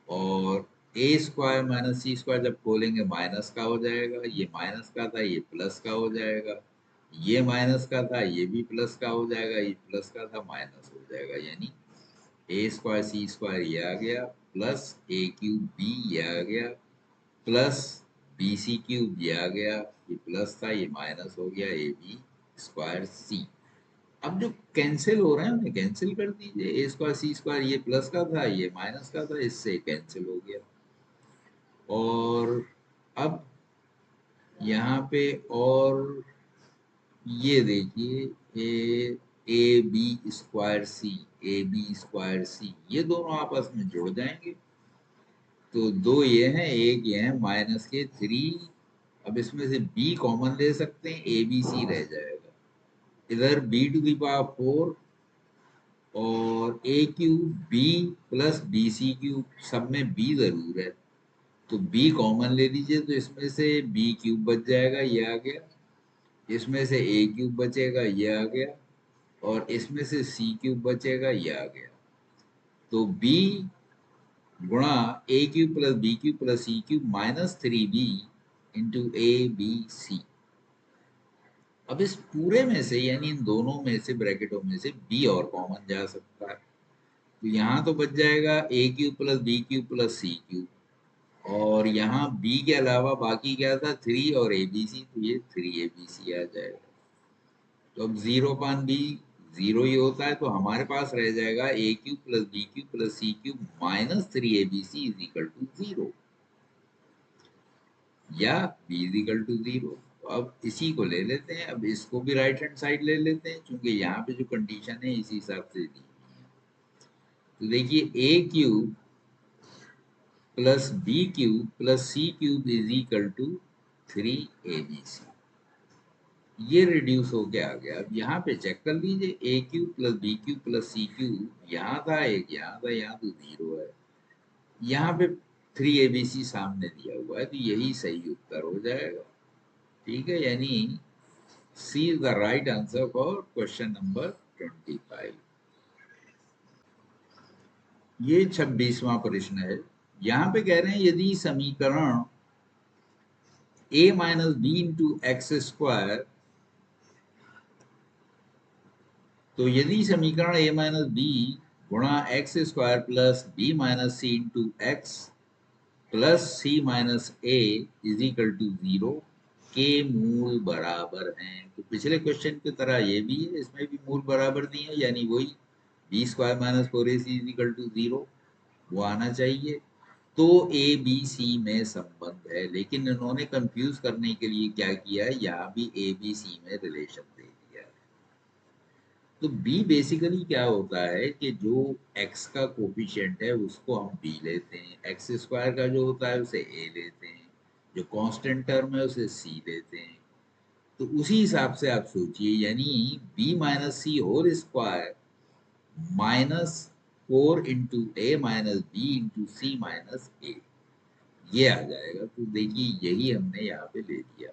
और ए स्क्वायर माइनस सी स्क्वायर जब खोलेंगे माइनस का हो जाएगा, ये माइनस का था ये प्लस का हो जाएगा, ये माइनस का था ये भी प्लस का हो जाएगा, ये प्लस का था माइनस हो जाएगा यानी ए स्क्वायर सी स्क्वायर ये आ गया प्लस ए क्यूब बी ये आ गया प्लस बी सी क्यूब ये आ गया, ये प्लस था ये माइनस हो गया ए बी स्क्वायर सी। अब जो कैंसिल हो रहे हैं उन्हें कैंसिल कर दीजिए, ए स्क्वायर सी स्क्वायर ये प्लस का था ये माइनस का था, इससे कैंसिल हो गया। और अब यहाँ पे और ये देखिए A A B square C A B square C ये दोनों आपस में जुड़ जाएंगे, तो दो ये हैं एक ये है माइनस के 3। अब इसमें से b कॉमन ले सकते हैं ए बी सी रह जाएगा, इधर b टू दी पावर 4 और A cube B plus B C cube, सब में बी जरूर है, तो बी कॉमन ले लीजिए, तो इसमें से बी क्यूब बच जाएगा, ये आ गया। इसमें से ए क्यूब बचेगा, ये आ गया। और इसमें से सी क्यूब बचेगा, ये आ गया। तो बी गुणा A cube plus B cube plus C cube minus 3b into A B C. अब इस पूरे में से यानी इन दोनों में से ब्रैकेटों में से बी और कॉमन जा सकता है, तो यहाँ तो बच जाएगा A cube plus B cube plus C cube. और यहाँ बी के अलावा बाकी क्या था, 3 और ए बी सी, तो ये 3 ABC आ जाएगा। तो अब 0/b 0 ही होता है, तो हमारे पास रह जाएगा A cube plus B cube plus C cube minus 3 ABC is equal to 0, या b इज इक्वल टू 0। तो अब इसी को ले लेते हैं, अब इसको भी राइट हैंड साइड ले लेते हैं, क्योंकि यहाँ पे जो कंडीशन है इसी हिसाब से दी हुई है। तो देखिए A cube plus B cube plus C cube is equal to 3 ABC, ये रिड्यूस होके आ गया। अब यहाँ पे चेक कर लीजिए, A cube plus B cube plus C cube, यहाँ था एक, यहाँ था, यहाँ तो 0 है, यहाँ पे 3 ABC सामने दिया हुआ है, तो यही सही उत्तर हो जाएगा। ठीक है, यानी C is the right answer for question number 25। ये 26वां प्रश्न है। यहाँ पे कह रहे हैं यदि समीकरण a minus b into x square, तो यदि समीकरण a माइनस बी गुणा x square plus b minus c into x plus c minus a is equal to 0 के मूल बराबर हैं, तो पिछले क्वेश्चन की तरह ये भी है, इसमें भी मूल बराबर दिए हैं, यानी वही b square minus 4ac is equal to 0 वो आना चाहिए। तो ए बी सी में संबंध है, लेकिन इन्होंने कंफ्यूज करने के लिए क्या किया है, यहाँ भी ए बी सी में रिलेशन दे दिया है। तो बी बेसिकली क्या होता है कि जो एक्स का कोफिशिएंट है उसको हम बी लेते हैं, एक्स स्क्वायर का जो होता है उसे ए लेते हैं, जो कांस्टेंट टर्म है उसे सी लेते हैं। तो उसी हिसाब से आप सोचिए, यानी B minus C whole square minus 4 into a minus b into c minus ए, ये आ जाएगा। तो देखिए यही हमने यहाँ पे ले लिया,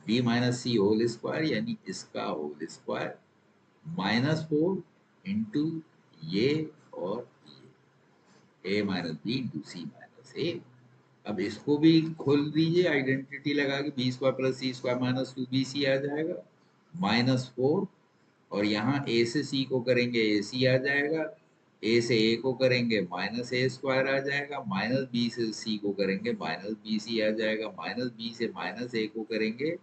बी माइनस सी होल स्क्वायर यानी इसका होल स्क्वायर -4 इंटू ये और ये, ए minus b into c minus ए। अब इसको भी खोल दीजिए, आइडेंटिटी लगा के बी स्क्वायर प्लस सी स्क्वायर माइनस 2bc आ जाएगा, -4, और यहाँ ए से सी को करेंगे ए सी आ जाएगा, ए से ए को करेंगे माइनस ए स्क्वायर आ जाएगा, माइनस बी से सी को करेंगे माइनस बी सी आ जाएगा, माइनस बी से माइनस ए को करेंगे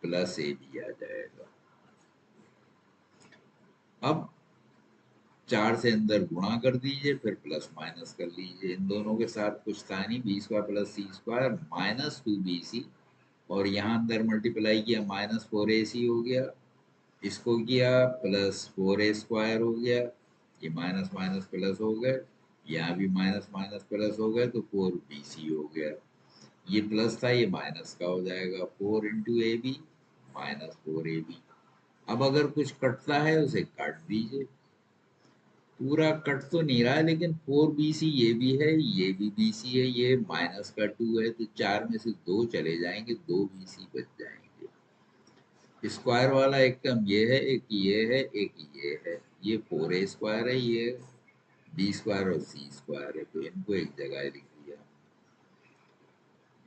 प्लस ए बी आ जाएगा। अब 4 से अंदर गुणा कर दीजिए, फिर प्लस माइनस कर लीजिए, इन दोनों के साथ कुछ था नहीं, बी स्क्वायर प्लस सी स्क्वायर माइनस 2bc, और यहाँ अंदर मल्टीप्लाई किया -4ac हो गया, इसको किया प्लस 4a स्क्वायर हो गया, ये माइनस माइनस प्लस हो गए, यहाँ भी माइनस माइनस प्लस हो गए, तो 4bc हो गया। ये प्लस था, ये माइनस का हो जाएगा, 4 into A B minus 4ab। अब अगर कुछ कटता है उसे काट दीजिए, पूरा कट तो नहीं रहा है, लेकिन 4bc ये भी है, ये भी bc है, ये माइनस का 2 है, तो 4 में से 2 चले जाएंगे, 2bc बच जाएंगे। स्क्वायर वाला एक टर्म ये है, एक ये है, एक ये है, ये 4a स्क्वायर है, ये बी स्क्वायर और सी स्क्वायर है, तो इनको एक जगह लिख दिया।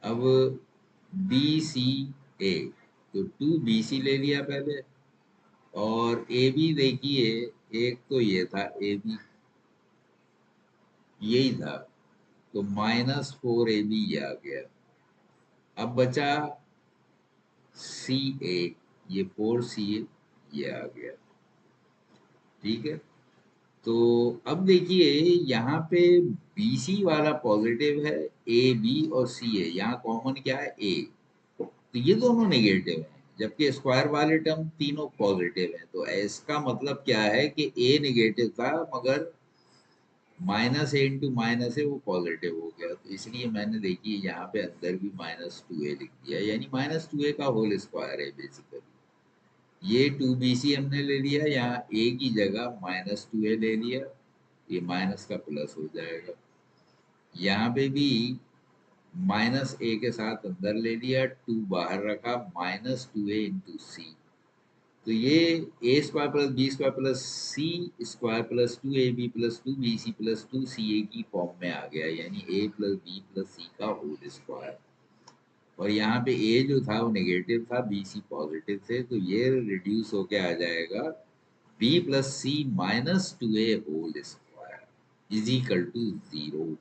अब बी सी ए, तो 2bc ले लिया पहले, और ए बी देखिए, एक तो ये था ए बी, यही था, तो -4ab ये आ गया। अब बचा सी ए, ये 4ca ये आ गया। ठीक है, तो अब देखिए यहाँ पे BC वाला पॉजिटिव है, ए बी और सी ए, यहाँ कॉमन क्या है ए, तो ये दोनों नेगेटिव हैं, जबकि स्क्वायर वाले टर्म तीनों पॉजिटिव हैं। तो इसका मतलब क्या है कि ए नेगेटिव था, मगर -a इंटू माइनस है वो पॉजिटिव हो गया, तो इसलिए मैंने देखिए यहाँ पे अंदर भी -2a लिख दिया, यानी -2a का होल स्क्वायर है बेसिकली। ये 2bc हमने ले लिया, यहाँ a की जगह -2a ले लिया, ये माइनस का प्लस हो जाएगा। यहाँ पे भी -a के साथ अंदर ले लिया, 2 बाहर रखा, -2a इंटू सी। तो ये A square plus B square plus C square plus 2ab plus 2bc plus 2ca की फॉर्म में आ गया, यानी a plus B plus C का होल स्क्वायर। और यहाँ पे a जो था वो नेगेटिव था, bc पॉजिटिव थे, तो ये रिड्यूस होके आ जाएगा b plus c -2a whole square is equal to 0।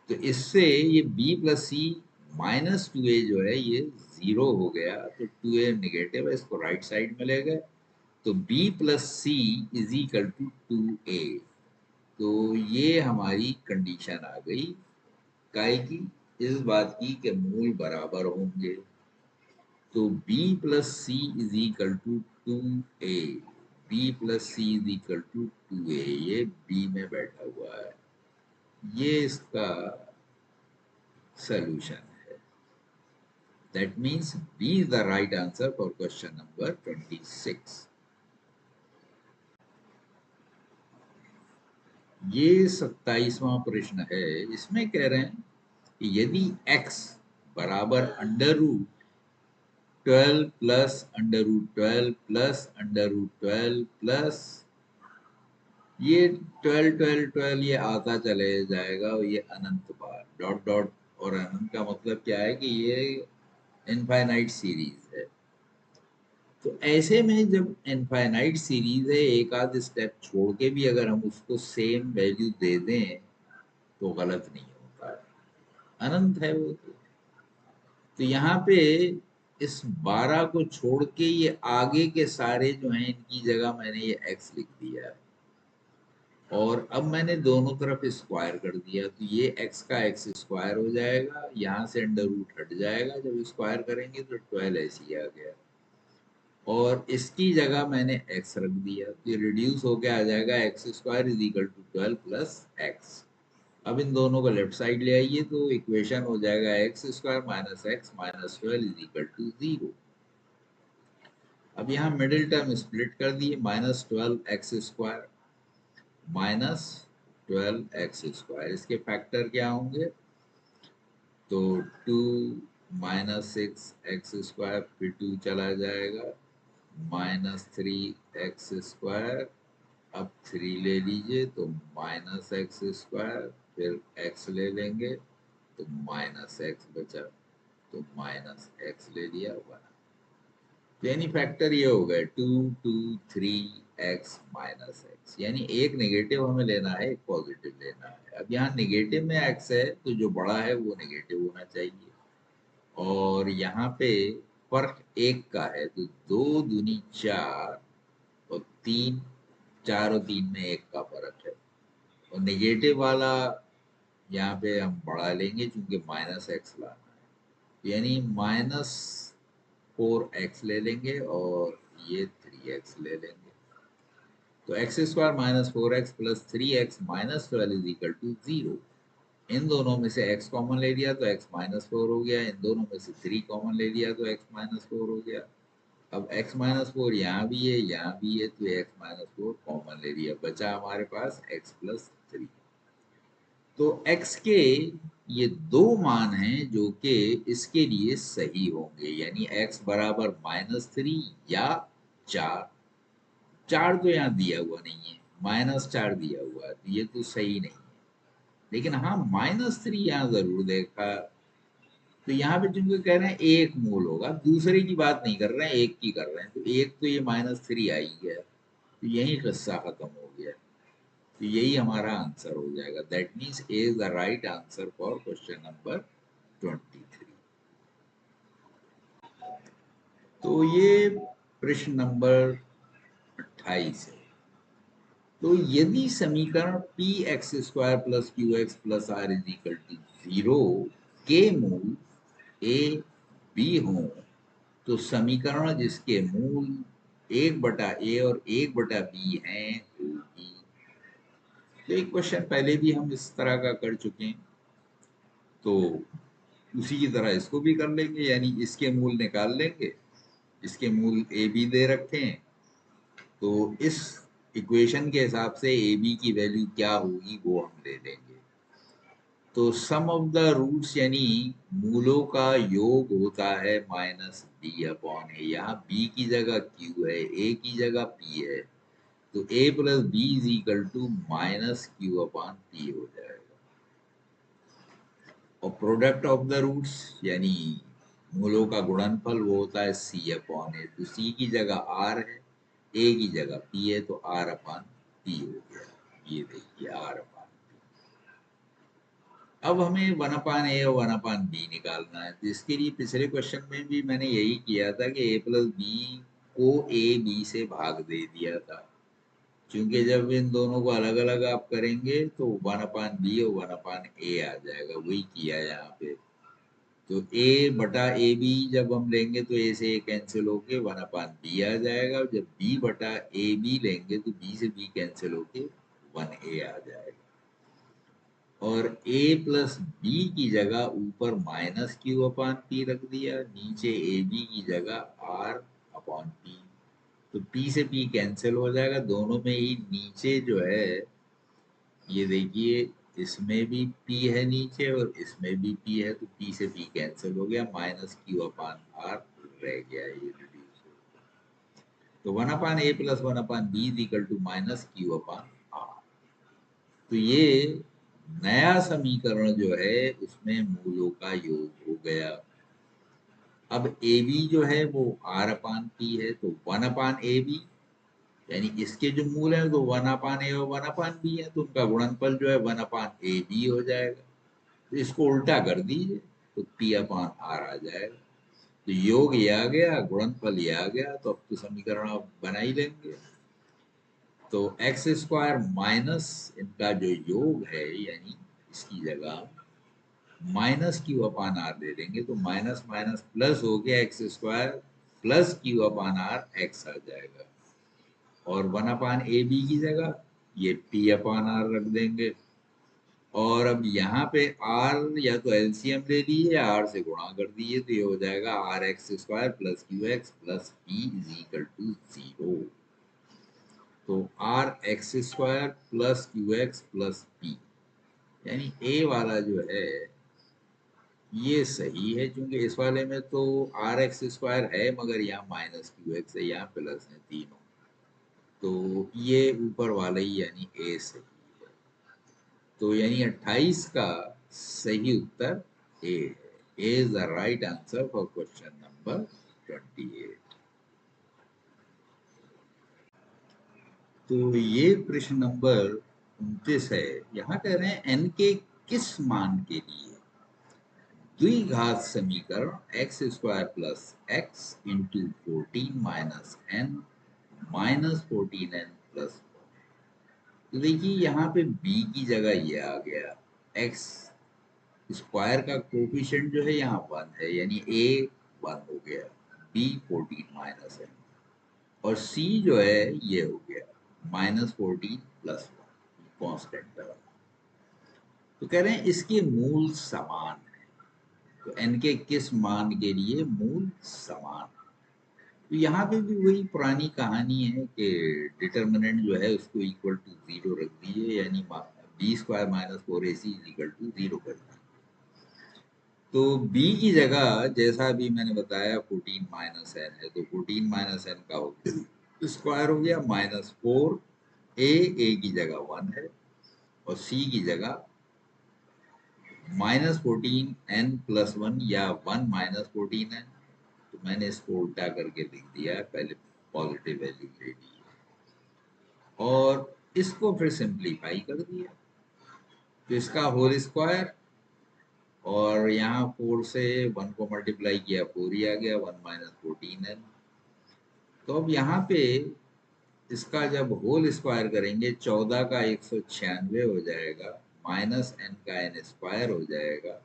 तो इससे ये b प्लस सी -2a जो है ये 0 हो गया, तो 2a नेगेटिव है, इसको राइट साइड में ले गए, तो b plus c is equal to 2a। तो ये हमारी कंडीशन आ गई काय की, इस बात की कि मूल बराबर होंगे। तो b plus c is equal to 2a, b plus c is equal to 2a, ये b में बैठा हुआ है, ये इसका solution है। That means B is the right answer for question number 26। ये 27वां प्रश्न है। इसमें कह रहे हैं कि यदि x बराबर √12 प्लस √12 प्लस √12 प्लस ये 12 12 12 ये आता चले जाएगा, और ये अनंत बार डॉट डॉट, और अनंत का मतलब क्या है कि ये इनफाइनाइट सीरीज है। तो ऐसे में जब इनफाइनाइट सीरीज है, एक आध स्टेप छोड़ के भी अगर हम उसको सेम वैल्यू दे दें तो गलत नहीं होता है, अनंत है वो। तो यहाँ पे इस 12 को छोड़ के ये आगे के सारे जो हैं इनकी जगह मैंने ये x लिख दिया है, और अब मैंने दोनों तरफ स्क्वायर कर दिया, तो ये x का x स्क्वायर हो जाएगा, यहाँ से अंडर रूट हट जाएगा, जब स्क्वायर करेंगे तो 12 ऐसे ही आ गया, और इसकी जगह मैंने x रख दिया, तो ये रिड्यूस होके आ जाएगा x square is equal to 12 plus x। अब इन दोनों को लेफ्ट साइड ले आइए, तो इक्वेशन हो जाएगा x square minus x minus 12 is equal to 0। अब यहाँ मिडिल टर्म स्प्लिट कर दिए, -12x square minus 12x square, इसके फैक्टर क्या होंगे, तो 2 -6x स्क्वायर, फिर 2 चला जाएगा, -3x स्क्वायर, अब 3 ले लीजिए तो -x स्क्वायर, फिर x ले लेंगे तो -x बचा, तो -x ले लिया, 1। यानी फैक्टर ये हो गए 2 2 3x -x, यानी एक नेगेटिव हमें लेना है, एक पॉजिटिव लेना है। अब यहाँ नेगेटिव में x है, तो जो बड़ा है वो नेगेटिव होना चाहिए, और यहाँ पे फर्क 1 का है, तो 2 दूनी 4 और 3, 4 और 3 में 1 का फर्क है, और नेगेटिव वाला यहाँ पे हम बढ़ा लेंगे क्योंकि -x लाना है, यानी -4x ले लेंगे और ये 3x ले लेंगे, तो x square -4x plus 3x -12 is equal to 0। इन दोनों में से x कॉमन ले लिया तो x -4 हो गया, इन दोनों में से 3 कॉमन ले लिया तो x -4 हो गया। अब x -4 यहाँ भी है, यहाँ भी है, तो x -4 कॉमन ले लिया, बचा हमारे पास x प्लस 3। तो x के ये दो मान हैं जो कि इसके लिए सही होंगे, यानी x बराबर -3 या 4। 4 तो यहाँ दिया हुआ नहीं है, -4 दिया हुआ है, तो ये तो सही नहीं है, लेकिन हाँ -3 यहाँ जरूर देखा। तो यहाँ पे चूंकि कह रहे हैं एक मूल होगा, दूसरे की बात नहीं कर रहे हैं, एक की कर रहे हैं, तो एक तो ये -3 आ ही गया, तो यही किस्सा खत्म हो गया, तो यही हमारा आंसर हो जाएगा। That means A is the right answer for question number 23। तो ये प्रश्न नंबर 28 है। तो यदि समीकरण p x square plus q x plus r is equal to 0 के मूल ए बी हों, तो समीकरण जिसके मूल 1/a और 1/b हैं होगी। तो एक क्वेश्चन पहले भी हम इस तरह का कर चुके हैं, तो उसी की तरह इसको भी कर लेंगे, यानी इसके मूल निकाल लेंगे इसके मूल ए बी दे रखे हैं, तो इस इक्वेशन के हिसाब से ए बी की वैल्यू क्या होगी वो हम ले लेंगे। तो सम ऑफ द रूट्स यानी मूलों का योग होता है माइनस बी अपॉन ए। यहाँ बी की जगह क्यू है, ए की जगह पी है, तो A plus B is equal to minus Q upon P हो जाएगा। और प्रोडक्ट ऑफ द रूट्स यानी मूलों का गुणनफल वो होता है सी अपॉन ए। तो सी की जगह आर है, ए की जगह पी है, तो आर अपॉन पी हो गया। ये देखिए आर अपॉन। अब हमें वन अपान ए और वन अपान बी निकालना है। तो इसके लिए पिछले क्वेश्चन में भी मैंने यही किया था कि ए प्लस बी को ए बी से भाग दे दिया था, क्योंकि जब इन दोनों को अलग अलग आप करेंगे तो वन अपान बी और वन अपान ए आ जाएगा। वही किया यहाँ पे। तो ए बटा ए बी जब हम लेंगे तो ए से ए कैंसिल होके वन अपान बी आ जाएगा। जब बी बटा ए बी लेंगे तो बी से बी कैंसिल होके वन ए आ जाएगा। और a प्लस बी की जगह ऊपर माइनस क्यू अपॉन पी रख दिया, नीचे ए बी की जगह r अपॉन पी। तो p से p कैंसिल हो जाएगा, दोनों में ही नीचे जो है ये देखिए, इसमें भी p है नीचे और इसमें भी p है, तो p से p कैंसिल हो गया, माइनस क्यू अपॉन r रह गया, ये रिड्यूस हो गया। तो one upon a plus one upon b is equal to minus Q upon r। तो ये नया समीकरण जो है उसमें मूलों का योग हो गया। अब ए बी जो है वो आर अपान पी है, तो वन अपान ए बी यानी इसके जो मूल है तो वन अपान ए और वन अपान बी है, तो उनका गुणनफल जो है वन अपान ए बी हो जाएगा। तो इसको उल्टा कर दीजिए तो पी अपान आर आ जाएगा। तो योग ये आ गया, गुणनफल ये आ गया, तो अब तो समीकरण आप बना ही लेंगे। तो एक्स स्क्वायर माइनस इनका जो योग है यानी इसकी जगह माइनस क्यू अपान आर दे देंगे, तो माइनस माइनस प्लस हो गया, X square plus Q upon R X आ जाएगा। और वन अपान ए बी की जगह ये पी अपान आर रख देंगे। और अब यहाँ पे आर या तो एलसीएम ले लीजिए या आर से गुणा कर दीजिए, तो ये हो जाएगा r x square plus q x plus p is equal to 0। तो r x square plus q x plus p यानी ए वाला जो है ये सही है, क्योंकि इस वाले में तो आर एक्स स्क्वायर है मगर यहाँ माइनस क्यू एक्स है, यहाँ प्लस है तीनों, तो ये ऊपर वाला ही यानी ए सही है। तो यानी 28 का सही उत्तर ए है। A is the right answer for question number 28। तो ये प्रश्न नंबर 29 है। यहाँ कह रहे हैं एन के किस मान के लिए द्विघात समीकरण x square plus x into 14 minus n minus 14n plus. तो देखिए यहाँ पे b की जगह ये आ गया, एक्स स्क्वायर का कोफिशिएंट जो है यहाँ 1 है यानी a 1 हो गया, b 14 माइनस एन, और c जो है ये हो गया माइनस 14 प्लस 1 कॉन्स्टेंट टर्म। तो कह रहे हैं इसके मूल समान है। तो n के किस मान के लिए मूल समान। तो यहाँ पे भी वही पुरानी कहानी है कि डिटर्मिनेंट जो है उसको इक्वल टू 0 रख दीजिए, यानी b square minus 4ac is equal to 0 कर दीजिए। तो b की जगह जैसा अभी मैंने बताया 14 माइनस एन है, तो 14 माइनस एन का हो गया स्क्वायर हो गया माइनस 4, ए की जगह 1 है और c की जगह माइनस 14n प्लस 1 या 1 माइनस 14n। तो मैंने इसको उल्टा करके लिख दिया है, पहले पॉजिटिव वैल्यू ले ली और इसको फिर सिंप्लीफाई कर दिया। तो इसका होल स्क्वायर और यहाँ 4 से 1 को मल्टीप्लाई किया 4 ही आ गया, 1 माइनस 14n। तो अब यहाँ पे इसका जब होल स्क्वायर करेंगे 14 का 196 हो जाएगा, माइनस n का n स्क्वायर हो जाएगा,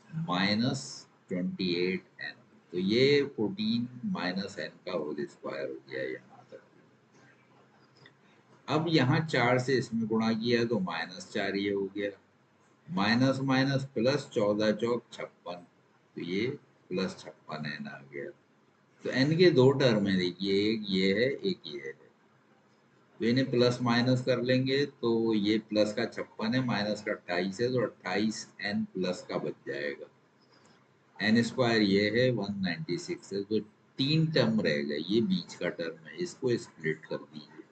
माइनस 28n। तो ये 14 माइनस n का होल स्क्वायर हो गया यहाँ तक। अब यहाँ 4 से इसमें गुणा किया तो माइनस 4 ये हो गया, माइनस माइनस प्लस 14 चौक 56, तो ये प्लस 56n आ गया। तो n के दो टर्म है, देखिए एक ये है एक ये है, तो इन्हें प्लस माइनस कर लेंगे तो ये प्लस का 56 है, माइनस का 28 है, तो 28 n प्लस का बच जाएगा। एन स्क्वायर ये है 196 है, तो तीन टर्म रहेगा, ये बीच का टर्म है, इसको स्प्लिट कर दीजिए।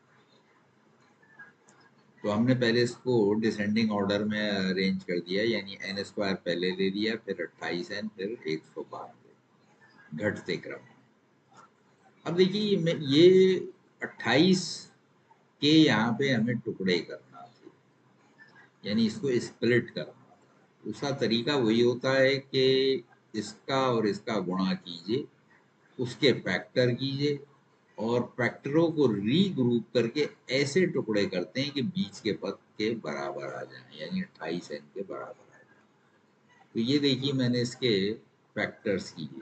तो हमने पहले इसको डिसेंडिंग ऑर्डर में अरेंज कर दिया, यानी एन स्क्वायर पहले ले लिया, फिर 28 एन, फिर 192 घटते क्रम। अब देखिए ये 28 के यहाँ पे हमें टुकड़े करना थे, यानी इसको स्प्लिट करना। उसका तरीका वही होता है कि इसका और इसका गुणा कीजिए, उसके फैक्टर कीजिए, और फैक्टरों को रीग्रुप करके ऐसे टुकड़े करते हैं कि बीच के पद के बराबर आ जाए, यानी 28 एन के बराबर आ जाए। तो ये देखिए मैंने इसके फैक्टर्स किए,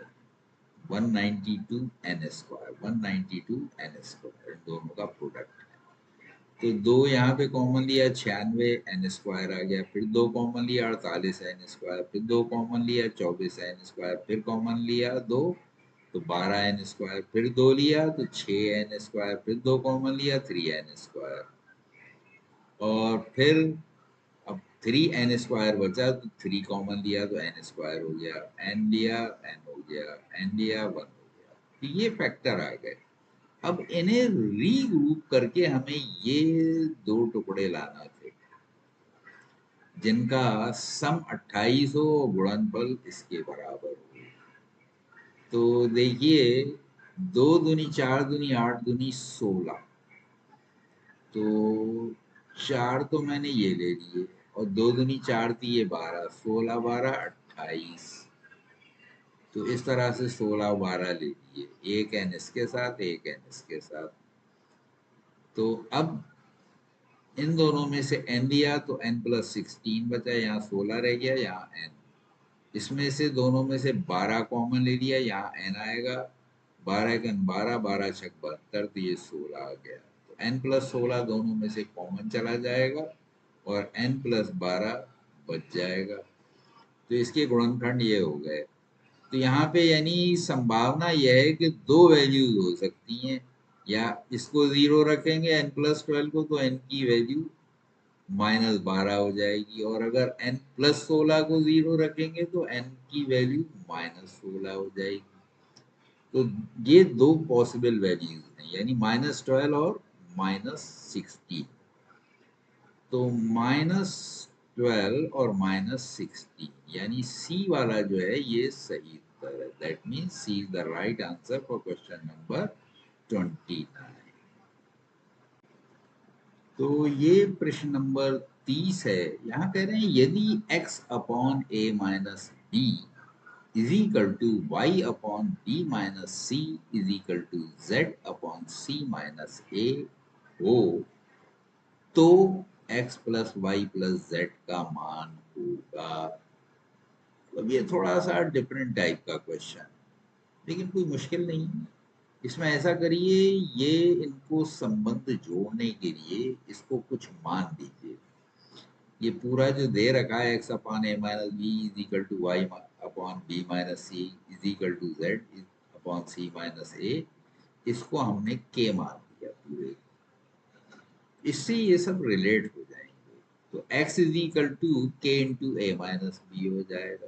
192 एन स्क्वायर, 192 एन स्क्वायर, इन दोनों का प्रोडक्ट है। तो दो यहाँ पे कॉमन लिया, 96 एन स्क्वायर आ गया, फिर दो कॉमन लिया 48 एन स्क्वायर, फिर दो कॉमन लिया 24 एन स्क्वायर, फिर कॉमन लिया दो तो 12 एन स्क्वायर, फिर दो लिया तो 6 एन स्क्वायर, फिर दो कॉमन लिया 3 एन स्क्वायर, और फिर अब 3 एन स्क्वायर बचा तो 3 कॉमन लिया तो एन स्क्वायर हो गया, एन लिया एन हो गया, एन लिया 1 हो गया, तो ये फैक्टर आ गए। अब इन्हें रीग्रुप करके हमें ये दो टुकड़े लाना थे जिनका सम 28 हो और गुणनफल इसके बराबर हो। तो देखिए, दो दूनी चार दूनी आठ दूनी 16, तो चार तो मैंने ये ले लिए, और दो दूनी चार थी ये 12, 16 12 28, तो इस तरह से 16 12 ले लिए, एक एन इसके साथ एक एन इसके साथ। तो अब इन दोनों में से n लिया तो n प्लस 16 बचा, यहाँ 16 रह गया, यहाँ n। इसमें से दोनों में से 12 कॉमन ले लिया, यहाँ n आएगा, 12 एक n 12, 12 छक 72, तो ये 16 आ गया। तो n प्लस 16 दोनों में से कॉमन चला जाएगा और n प्लस 12 बच जाएगा। तो इसके गुणनखंड ये हो गए। तो यहाँ पे यानी संभावना यह है कि दो वैल्यूज हो सकती हैं, या इसको 0 रखेंगे n प्लस 12 को तो n की वैल्यू -12 हो जाएगी, और अगर n प्लस 16 को 0 रखेंगे तो n की वैल्यू -16 हो जाएगी। तो ये दो पॉसिबल वैल्यूज हैं, यानी -12 और -16। तो -12 और -16, यानी सी वाला जो है ये सही उत्तर है। That means C is the right answer for question number 29। तो ये प्रश्न नंबर 30 है। यहाँ कह रहे हैं यदि x upon a minus B is equal to Y upon B minus C is equal to Z upon C minus ए हो, तो x plus Y plus Z का मान होगा। अब ये थोड़ा सा डिफरेंट टाइप का क्वेश्चन, लेकिन कोई मुश्किल नहीं है। इसमें ऐसा करिए, ये इनको संबंध जोड़ने के लिए इसको कुछ मान दीजिए। ये पूरा जो दे रखा है x upon a minus B is equal to Y upon B minus C is equal to Z upon C minus a, इसको हमने के मान दिया पूरे। इससे ये सब रिलेट हो जाएंगे। तो x is equal to k into a minus b हो जाएगा,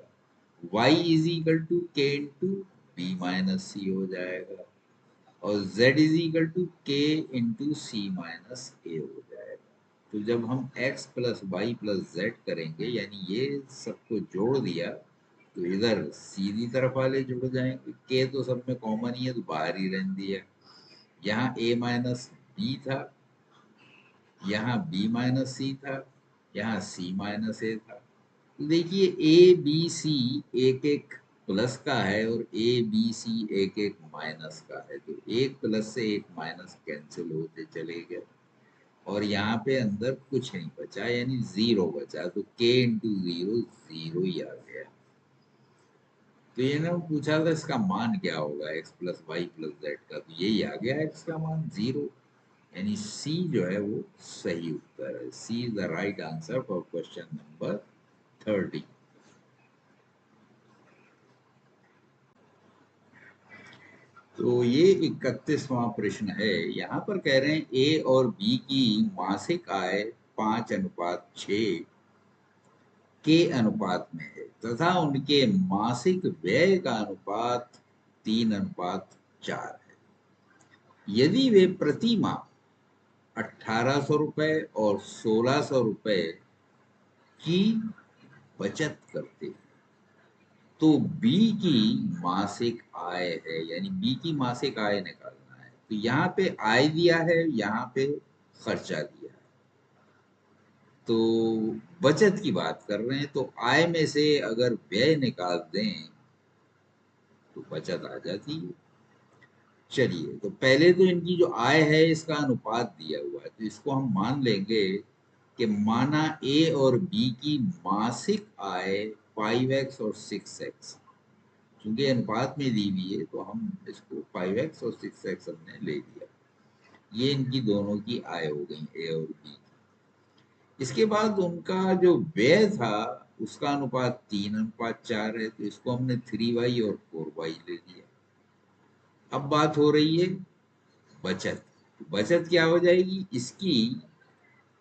y is equal to k into b minus c हो जाएगा, और z is equal to k into c minus ए हो जाएगा। तो जब हम x plus Y plus z करेंगे, यानी ये सबको जोड़ दिया, तो इधर सीधी तरफ वाले जुड़ जाएंगे, के तो सब में कॉमन ही है तो बाहर ही रहने दिया। यहाँ a माइनस बी था, यहाँ b माइनस सी था, यहाँ c माइनस ए था। तो देखिए ए बी सी एक एक प्लस का है और ए बी सी एक एक माइनस का है, तो एक प्लस से एक माइनस कैंसिल होते चले गए, और यहाँ पे अंदर कुछ नहीं बचा, यानी 0 बचा, तो k इंटू 0 0 ही आ गया। तो ये ना पूछा था इसका मान क्या होगा x plus Y plus Z का, तो यही आ गया x का मान 0, यानी सी जो है वो सही उत्तर है। C is the right answer for question number 30। तो ये 31वां प्रश्न है। यहाँ पर कह रहे हैं ए और बी की मासिक आय 5:6 के अनुपात में है तथा उनके मासिक व्यय का अनुपात 3:4 है। यदि वे प्रति माह 1,800 रुपए और 1,600 रुपए की बचत करते हैं तो बी की मासिक आय है, यानी बी की मासिक आय निकालना है। तो यहाँ पे आय दिया है, यहाँ पे खर्चा दिया है। तो बचत की बात कर रहे हैं, तो आय में से अगर व्यय निकाल दें तो बचत आ जाती है। चलिए, तो पहले तो इनकी जो आय है इसका अनुपात दिया हुआ है, तो इसको हम मान लेंगे कि माना ए और बी की मासिक आय 5x और 6x, क्योंकि अनुपात में दी हुई है तो हम इसको 5x और 6x हमने ले लिया। ये इनकी दोनों की आय हो गई, ए और बी। इसके बाद उनका जो व्यय था उसका अनुपात 3:4 है, तो इसको हमने 3y और 4y ले लिया। अब बात हो रही है बचत। बचत क्या हो जाएगी इसकी,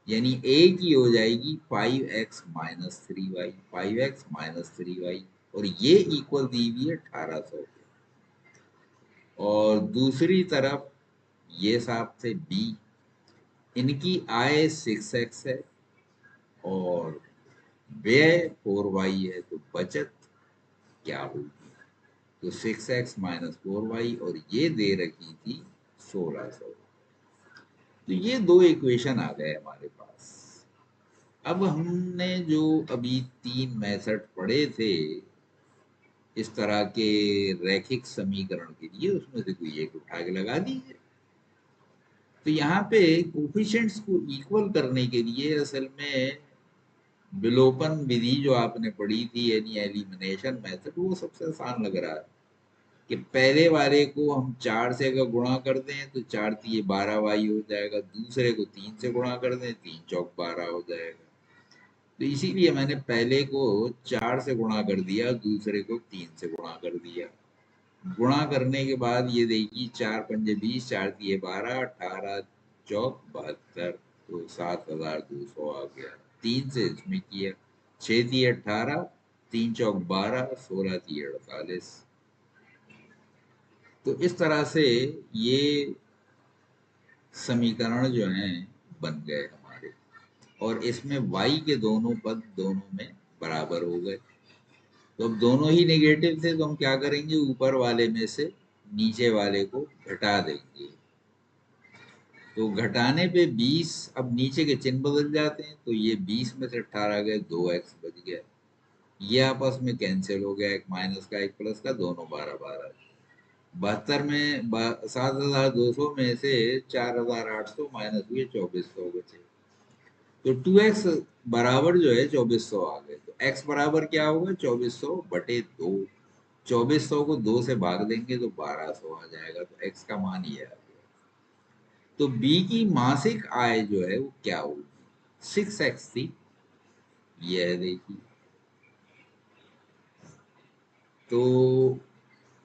यानी ए की हो जाएगी 5x minus 3y, 5x minus 3y, और ये इक्वल दी हुई है 1,800। और दूसरी तरफ ये साहब थे बी, इनकी आय 6x है और व्यय 4y है, तो बचत क्या होगी? तो 6x माइनस 4y, और ये दे रखी थी 1,600। तो ये दो इक्वेशन आ गए हमारे पास। अब हमने जो अभी 3 मेथड पढ़े थे इस तरह के रैखिक समीकरण के लिए, उसमें से कोई एक उठा के लगा दीजिए। तो यहाँ पे कोफिशिएंट्स को इक्वल करने के लिए असल में विलोपन विधि जो आपने पढ़ी थी, यानी एलिमिनेशन मेथड, वो सबसे आसान लग रहा है कि पहले वाले को हम 4 से अगर गुणा कर दें तो 4 तिये 12y हो जाएगा, दूसरे को 3 से गुणा कर दें 3 चौक 12 हो जाएगा। तो इसीलिए मैंने पहले को 4 से गुणा कर दिया, दूसरे को 3 से गुणा कर दिया। गुणा करने के बाद ये देखिए 4 पंजे 20, 4 तिये 12, 18 चौक 72, तो 7,200 आ गया। 3 से इसमें किया, 6 तिये 18, 3 चौक 12, 16 तिये 48। तो इस तरह से ये समीकरण जो हैं बन गए हमारे, और इसमें y के दोनों पद दोनों में बराबर हो गए। तो अब दोनों ही नेगेटिव थे, तो हम क्या करेंगे, ऊपर वाले में से नीचे वाले को घटा देंगे। तो घटाने पे 20, अब नीचे के चिन्ह बदल जाते हैं, तो ये 20 में से 18 गए, 2x बच गया। ये आपस में कैंसिल हो गया, एक माइनस का एक प्लस का, दोनों 12-12। 72 में 7,200 में से 4,800 माइनस हुए 2,400 बचे। तो 2x बराबर जो है 2,400 आ गए। तो x बराबर क्या होगा, 2,400 बटे 2। 2,400 को 2 से भाग देंगे तो 1,200 आ जाएगा। तो x का मान ये आ गया। तो b की मासिक आय जो है वो क्या होगी, 6x थी, यह देखिए। तो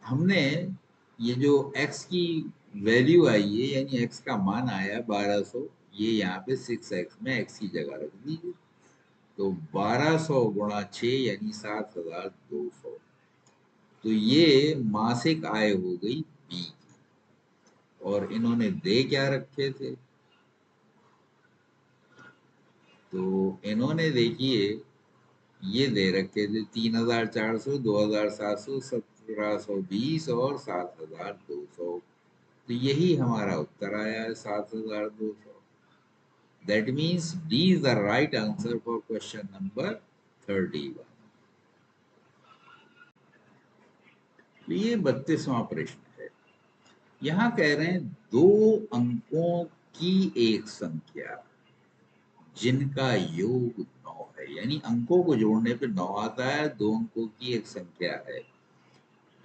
हमने ये जो x की वैल्यू आई है, यानी x का मान आया 1,200, ये यहाँ पे 6x में x की जगह रख दीजिए। तो 1,200 गुणा 6 यानी 7,200। तो ये मासिक आय हो गई बी की। और इन्होंने दे क्या रखे थे, तो इन्होंने देखिए ये दे रखे थे 3,400, 2,700, 1,720 और 7,200। तो यही हमारा उत्तर आया है, 7,200। That means D is the right answer for question number 31। तो ये 32वां प्रश्न है। यहाँ कह रहे हैं दो अंकों की एक संख्या जिनका योग 9 है, यानी अंकों को जोड़ने पे 9 आता है, दो अंकों की एक संख्या है।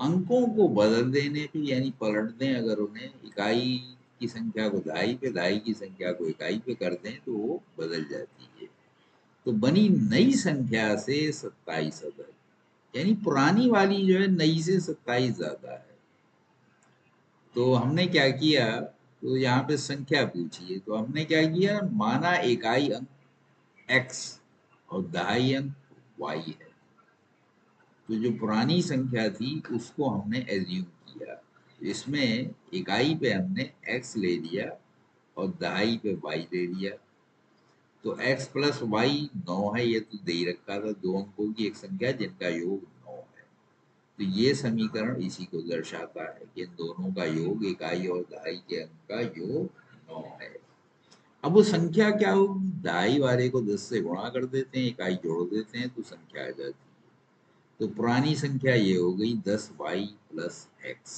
अंकों को बदल देने पे, यानी पलट दें अगर उन्हें, इकाई की संख्या को दहाई पे, दहाई की संख्या को इकाई पे कर दें तो वो बदल जाती है। तो बनी नई संख्या से 27 अदद, यानी पुरानी वाली जो है नई से 27 ज्यादा है। तो हमने क्या किया, तो यहाँ पे संख्या पूछी है, तो हमने क्या किया, माना इकाई अंक x और दहाई अंक y है। तो जो पुरानी संख्या थी उसको हमने एज्यूम किया, इसमें इकाई पे हमने x ले लिया और दहाई पे y ले लिया। तो x प्लस वाई 9 है, ये तो दे ही रखा था, दो अंकों की एक संख्या जिनका योग 9 है। तो ये समीकरण इसी को दर्शाता है कि इन दोनों का योग, इकाई और दहाई के अंक का योग 9 है। अब वो संख्या क्या होगी, दहाई वाले को 10 से गुणा कर देते हैं, इकाई जोड़ देते हैं तो संख्या आ जाती है। तो पुरानी संख्या ये हो गई 10y प्लस एक्स,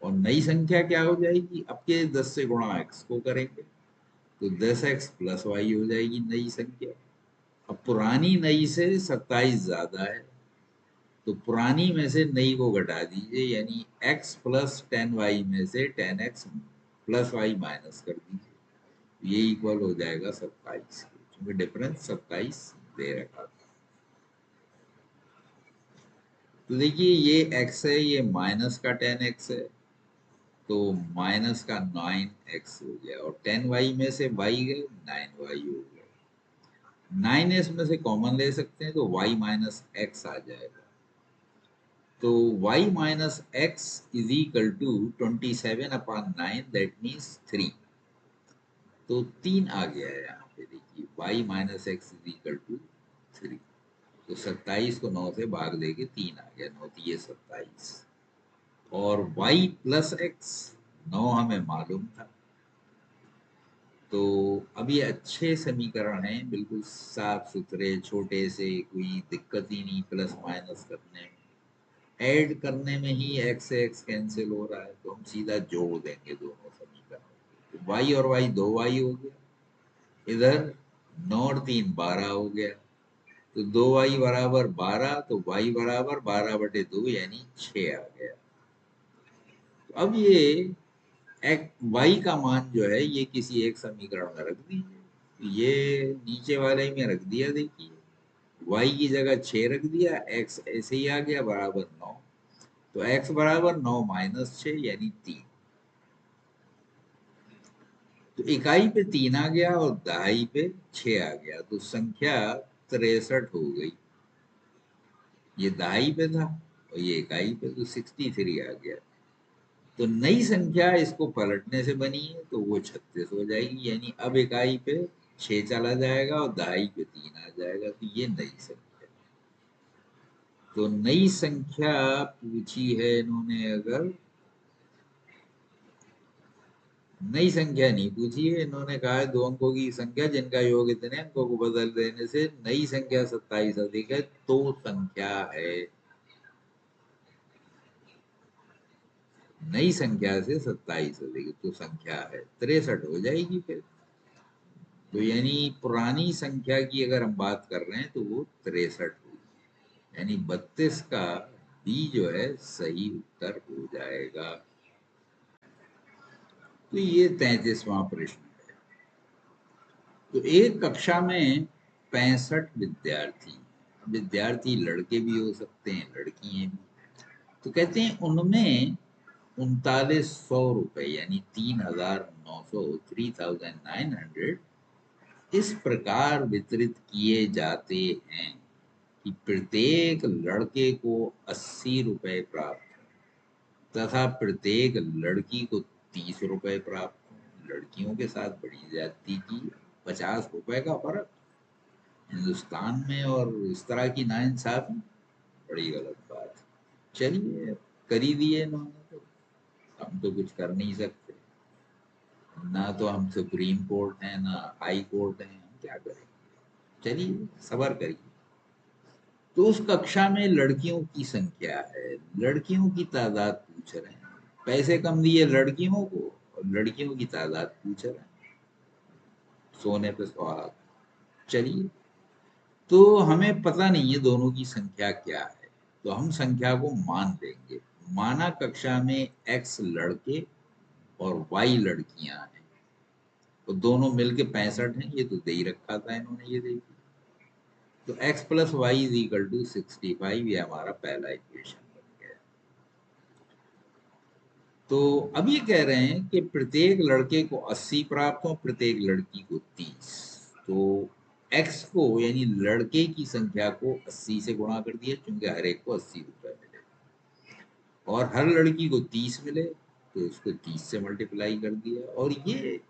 और नई संख्या क्या हो जाएगी, अब के 10 से गुणा x को करेंगे तो 10x प्लस वाई हो जाएगी नई संख्या। अब पुरानी नई से 27 ज्यादा है, तो पुरानी में से नई को घटा दीजिए, यानी x प्लस 10y में से 10x प्लस वाई माइनस कर दीजिए, ये इक्वल हो जाएगा 27, क्योंकि डिफरेंस 27 दे रखा था। तो देखिए ये x है, ये माइनस का 10x है, तो माइनस का 9x हो गया, और 10y में से y गए 9y हो गया। 9s में से कॉमन ले सकते हैं तो y माइनस एक्स आ जाएगा। तो y minus x is equal to 27/9, that means 3। तो 3 आ गया है यहाँ पे, देखिए y minus x is equal to 3। तो 27 को 9 से भाग देके 3 आ गया, 9 3 27। और y प्लस एक्स 9 हमें मालूम था। तो अब ये अच्छे समीकरण हैं, बिल्कुल साफ सुथरे, छोटे से, कोई दिक्कत ही नहीं प्लस माइनस करने में। ऐड करने में ही x से x कैंसिल हो रहा है, तो हम सीधा जोड़ देंगे दोनों समीकरण। तो y और y 2y हो गया, इधर 9 और 3 12 हो गया, तो 2y बराबर 12, तो y बराबर 12/2 यानी 6 आ गया। तो अब ये y का मान जो है ये किसी एक समीकरण में रख दीजिए, ये नीचे वाले में रख दिया, देखिए y की जगह 6 रख दिया, x ऐसे ही आ गया बराबर 9। तो x बराबर 9 माइनस 6 यानी 3। तो इकाई पे 3 आ गया और दहाई पे 6 आ गया, तो संख्या 63 हो गई। ये दहाई पे था और ये इकाई पे, तो 63 आ गया। तो नई संख्या इसको पलटने से बनी है, तो वो 36 हो जाएगी, यानी अब इकाई पे 6 चला जाएगा और दहाई पे 3 आ जाएगा, तो ये नई संख्या। तो नई संख्या पूछी है इन्होंने, अगर नई संख्या नहीं पूछी है, इन्होंने कहा है दो अंकों की संख्या जिनका योग इतने अंकों को बदल देने से नई संख्या 27 अधिक है तो संख्या है। नई संख्या से 27 अधिक तो संख्या है, 63 हो जाएगी फिर। तो यानी पुरानी संख्या की अगर हम बात कर रहे हैं तो वो 63 होगी, यानी 32 का बी जो है सही उत्तर हो जाएगा। तो ये 33वां प्रश्न है। तो एक कक्षा में 65 विद्यार्थी, विद्यार्थी लड़के भी हो सकते हैं लड़कियां भी, तो कहते हैं उनमें 3900 रुपए यानी 3900, 3900 इस प्रकार वितरित किए जाते हैं कि प्रत्येक लड़के को 80 रुपए प्राप्त तथा प्रत्येक लड़की को 30 रुपए प्राप्त हो। लड़कियों के साथ बड़ी ज्यादती की, 50 रुपए का फर्क हिंदुस्तान में, और इस तरह की नाइंसाफी बड़ी गलत बात है। चलिए कर ही दिए इन्होंने, तो हम तो कुछ कर नहीं सकते, ना तो हम सुप्रीम कोर्ट हैं ना हाई कोर्ट हैं, हम क्या करें। चलिए सबर करिए। तो उस कक्षा में लड़कियों की संख्या है, लड़कियों की तादाद पूछ रहे हैं, पैसे कम दिए लड़कियों को और लड़कियों की तादाद पूछ रहे हैं, सोने पे सुहागा। चलिए, तो हमें पता नहीं है दोनों की संख्या क्या है, तो हम संख्या को मान देंगे। माना कक्षा में x लड़के और y लड़कियां हैं, तो दोनों मिलके 65 हैं, ये तो दे ही रखा था इन्होंने, ये देखिए। तो x plus y is equal to 65, ये हमारा पहला इक्वेशन बन गया। तो अब ये कह रहे हैं कि प्रत्येक लड़के को 80 प्राप्त हो, प्रत्येक लड़की को 30। तो x को यानी लड़के की संख्या को 80 से गुणा कर दिया, क्योंकि हर एक को 80 रुपए मिले, और हर लड़की को 30 मिले तो उसको 30 से मल्टीप्लाई कर दिया, और ये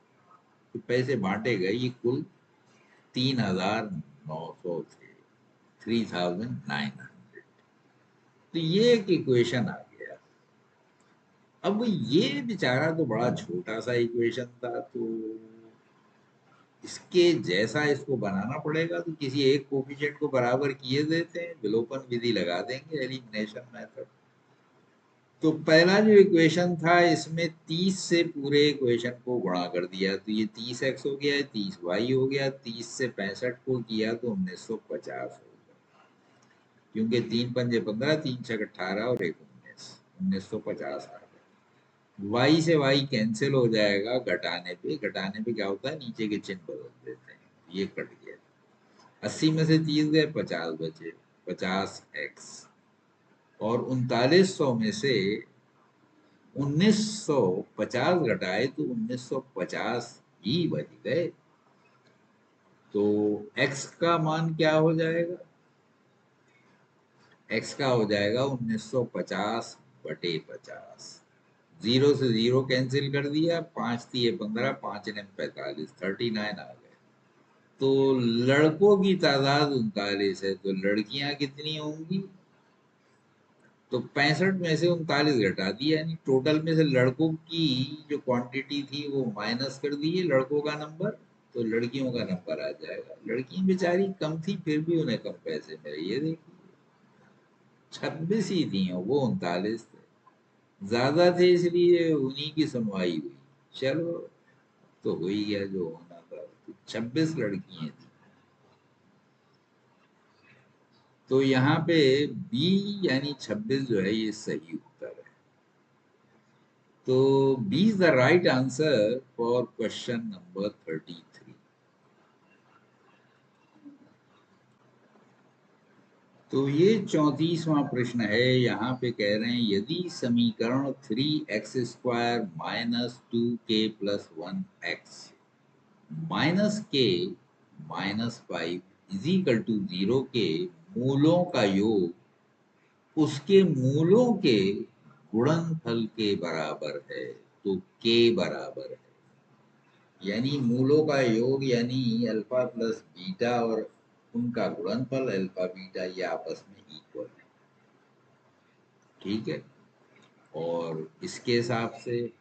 जो पैसे बांटे गए ये कुल 3,900 थे, 3,900। तो ये एक इक्वेशन आ गया। अब ये बेचारा तो बड़ा छोटा सा इक्वेशन था, तो इसके जैसा इसको बनाना पड़ेगा। तो किसी एक कोफिशिएंट को बराबर किए देते हैं, विलोपन विधि लगा देंगे, एलिमिनेशन मेथड। तो पहला जो इक्वेशन था इसमें 30 से पूरे इक्वेशन को गुणा कर दिया, तो ये 30x हो गया, 30y हो गया, 30 से 65 को किया तो 1950 हो गया, क्योंकि 3 पंजे 15, 3 छक 18 और 1 19, 1950 आ गया। y से y कैंसिल हो जाएगा, घटाने पे क्या होता है, नीचे के चिन्ह बदल देते हैं, ये कट गया। 80 में से 30 गए, 50 बचे, 50x। और 3900 में से 1950 घटाए तो 1950 ही बच गए। तो x का मान क्या हो जाएगा, x का हो जाएगा 1950 बटे 50। जीरो से जीरो कैंसिल कर दिया, 5 दिए 15, 5 ने 45, 39 आ गए। तो लड़कों की तादाद 39 है, तो लड़कियां कितनी होंगी, तो 65 में से 39 घटा दिया, यानी टोटल में से लड़कों की जो क्वांटिटी थी वो माइनस कर दी है लड़कों का नंबर, तो लड़कियों का नंबर आ जाएगा। लड़की बेचारी कम थी फिर भी उन्हें कम पैसे मिले, ये देखिए 26 ही थी और वो 39 थे, ज्यादा थे इसलिए उन्हीं की सुनवाई हुई। चलो, तो हो ही गया जो होना था, तो 26 लड़कियां थी। तो यहाँ पे बी यानी 26 जो है ये सही उत्तर है। तो B is the right answer for question number 33। तो ये 34वां प्रश्न है। यहाँ पे कह रहे हैं यदि समीकरण 3x² minus 2k plus 1x minus k minus 5 is equal to 0 के मूलों का योग उसके मूलों के गुणनफल के बराबर है, तो k बराबर है, यानी मूलों का योग यानी अल्फा प्लस बीटा और उनका गुणनफल अल्फा बीटा ये आपस में इक्वल है। ठीक है, और इसके हिसाब से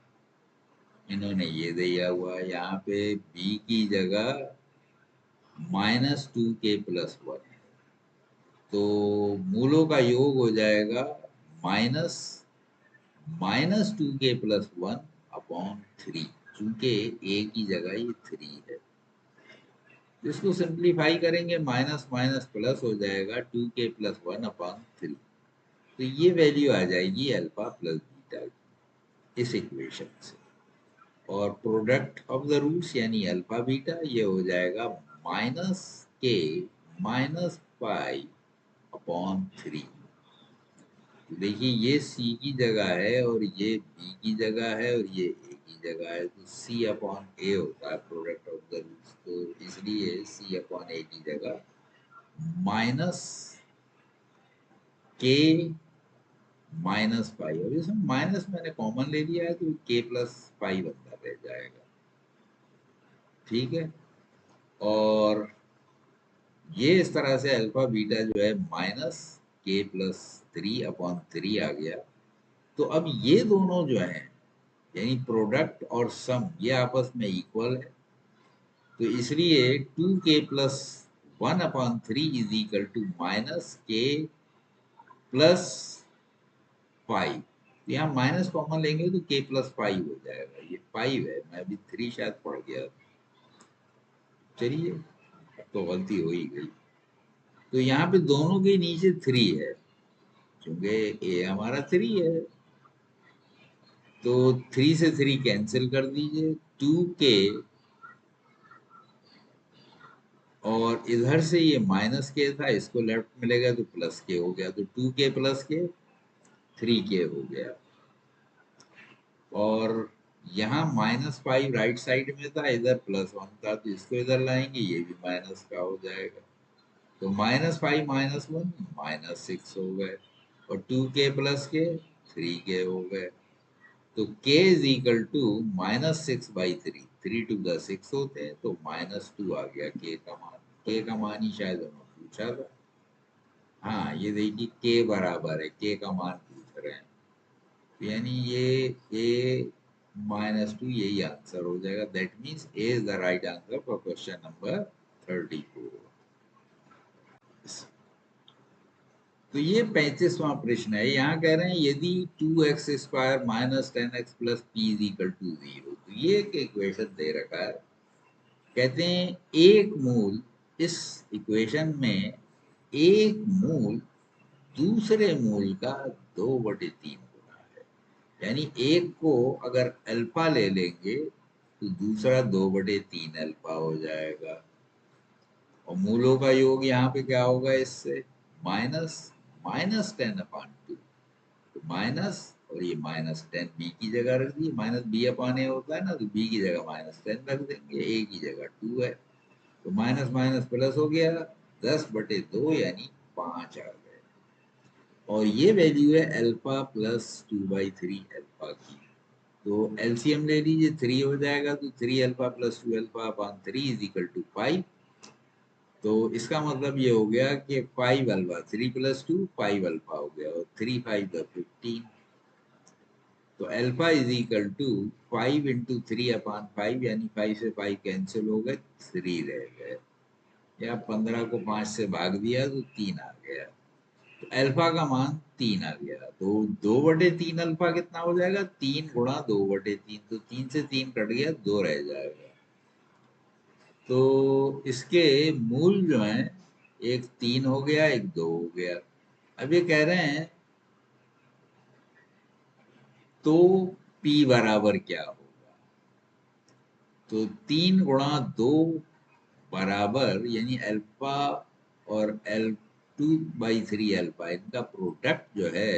इन्होंने ये दिया हुआ है यहाँ पे b की जगह -2k+1, तो मूलों का योग हो जाएगा माइनस -2k+1/3, चूंकि a की जगह ये 3 है। इसको सिंप्लीफाई करेंगे, माइनस माइनस प्लस हो जाएगा 2k+1/3, तो ये वैल्यू आ जाएगी अल्फा प्लस बीटा की इस इक्वेशन से। और प्रोडक्ट ऑफ द रूट्स यानी अल्फा बीटा ये हो जाएगा -k -5/3। तो देखिए ये सी की जगह है और ये बी की जगह है और ये ए की जगह है, तो C/A होता है प्रोडक्ट ऑफ द रूट्स, तो इसलिए C/A की जगह माइनस के -5, और इसमें माइनस मैंने कॉमन ले लिया है तो k+5 अंदर रह जाएगा। ठीक है, और ये इस तरह से अल्फा बीटा जो है -k+3/3 आ गया। तो अब ये दोनों जो हैं यानी प्रोडक्ट और सम ये आपस में इक्वल है, तो इसलिए 2k+1/3 is equal to -k+5। यहाँ माइनस कॉमन लेंगे तो k+5 हो जाएगा, ये 5 है, मैं अभी 3 शायद पढ़ गया। चलिए, अब तो गलती हो ही गई। तो यहाँ पे दोनों के नीचे 3 है, क्योंकि ए हमारा 3 है, तो 3 से 3 कैंसिल कर दीजिए, 2k और इधर से ये माइनस के था, इसको लेफ्ट मिलेगा तो प्लस के हो गया, तो 2k प्लस के 3k हो गया। और यहाँ -5 राइट साइड में था, इधर +1 था, तो इसको इधर लाएंगे, ये भी माइनस का हो जाएगा। तो -5 -1 -6 हो गए, और 2k + k 3k हो गए। तो k is equal to -6/3, 3 to the 6 होते हैं, तो -2 आ गया k का मान। k का मान ही शायद उन्होंने पूछा था। हाँ, ये देखिए k बराबर है, k का मान पूछ रहे हैं, यानी ये a -2 यही आंसर हो जाएगा। That means A is the right answer for question number 34। तो ये 35वां प्रश्न है। यहाँ कह रहे हैं यदि 2x² - 10x + p = 0, तो ये एक इक्वेशन दे रखा है। कहते हैं एक मूल, इस इक्वेशन में एक मूल दूसरे मूल का 2/3 गुना है। यानी एक को अगर अल्फा ले लेंगे तो दूसरा 2/3 अल्फा हो जाएगा, और मूलों का योग यहाँ पे क्या होगा, इससे माइनस -10/2, तो माइनस, और ये -10 बी की जगह रख दिए, -b/a होता है ना, तो b की जगह -10 रख देंगे, a की जगह 2 है, तो माइनस माइनस प्लस हो गया, 10/2 यानी 5 आ गए। और ये वैल्यू है अल्फा +2/3 अल्फा की। तो एलसीएम ले लीजिए, 3 हो जाएगा, तो 3α + 2α/3 = 5। तो इसका मतलब ये हो गया कि 5α, 3 + 2 5α हो गया, और 3 5 15। तो अल्फा इज इक्वल टू 5 × 3/5, यानी 5 से 5 कैंसिल हो गए, 3 रह गए, या 15 को 5 से भाग दिया तो 3 आ गया। तो अल्फा का मान 3 आ गया। तो 2/3 अल्फा कितना हो जाएगा, 3 × 2/3, तो 3 से 3 कट गया, 2 रह जाएगा। तो इसके मूल जो है, एक 3 हो गया, एक 2 हो गया। अब ये कह रहे हैं तो p बराबर क्या होगा, तो 3 × 2 बराबर, यानी अल्फा और L2/3 अल्फा, इनका प्रोडक्ट जो है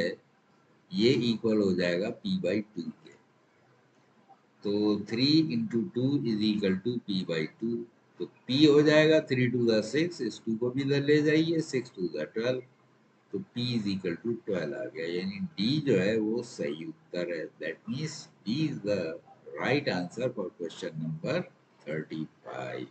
ये इक्वल हो जाएगा p/2 के। तो 3 × 2 = p/2। तो p हो जाएगा 3 to the 6, इस 2 को भी इधर ले जाइए, 6 to the 12, तो p = 12 आ गया, यानी d जो है वो सही उत्तर है। That means d is the right answer for question number 35।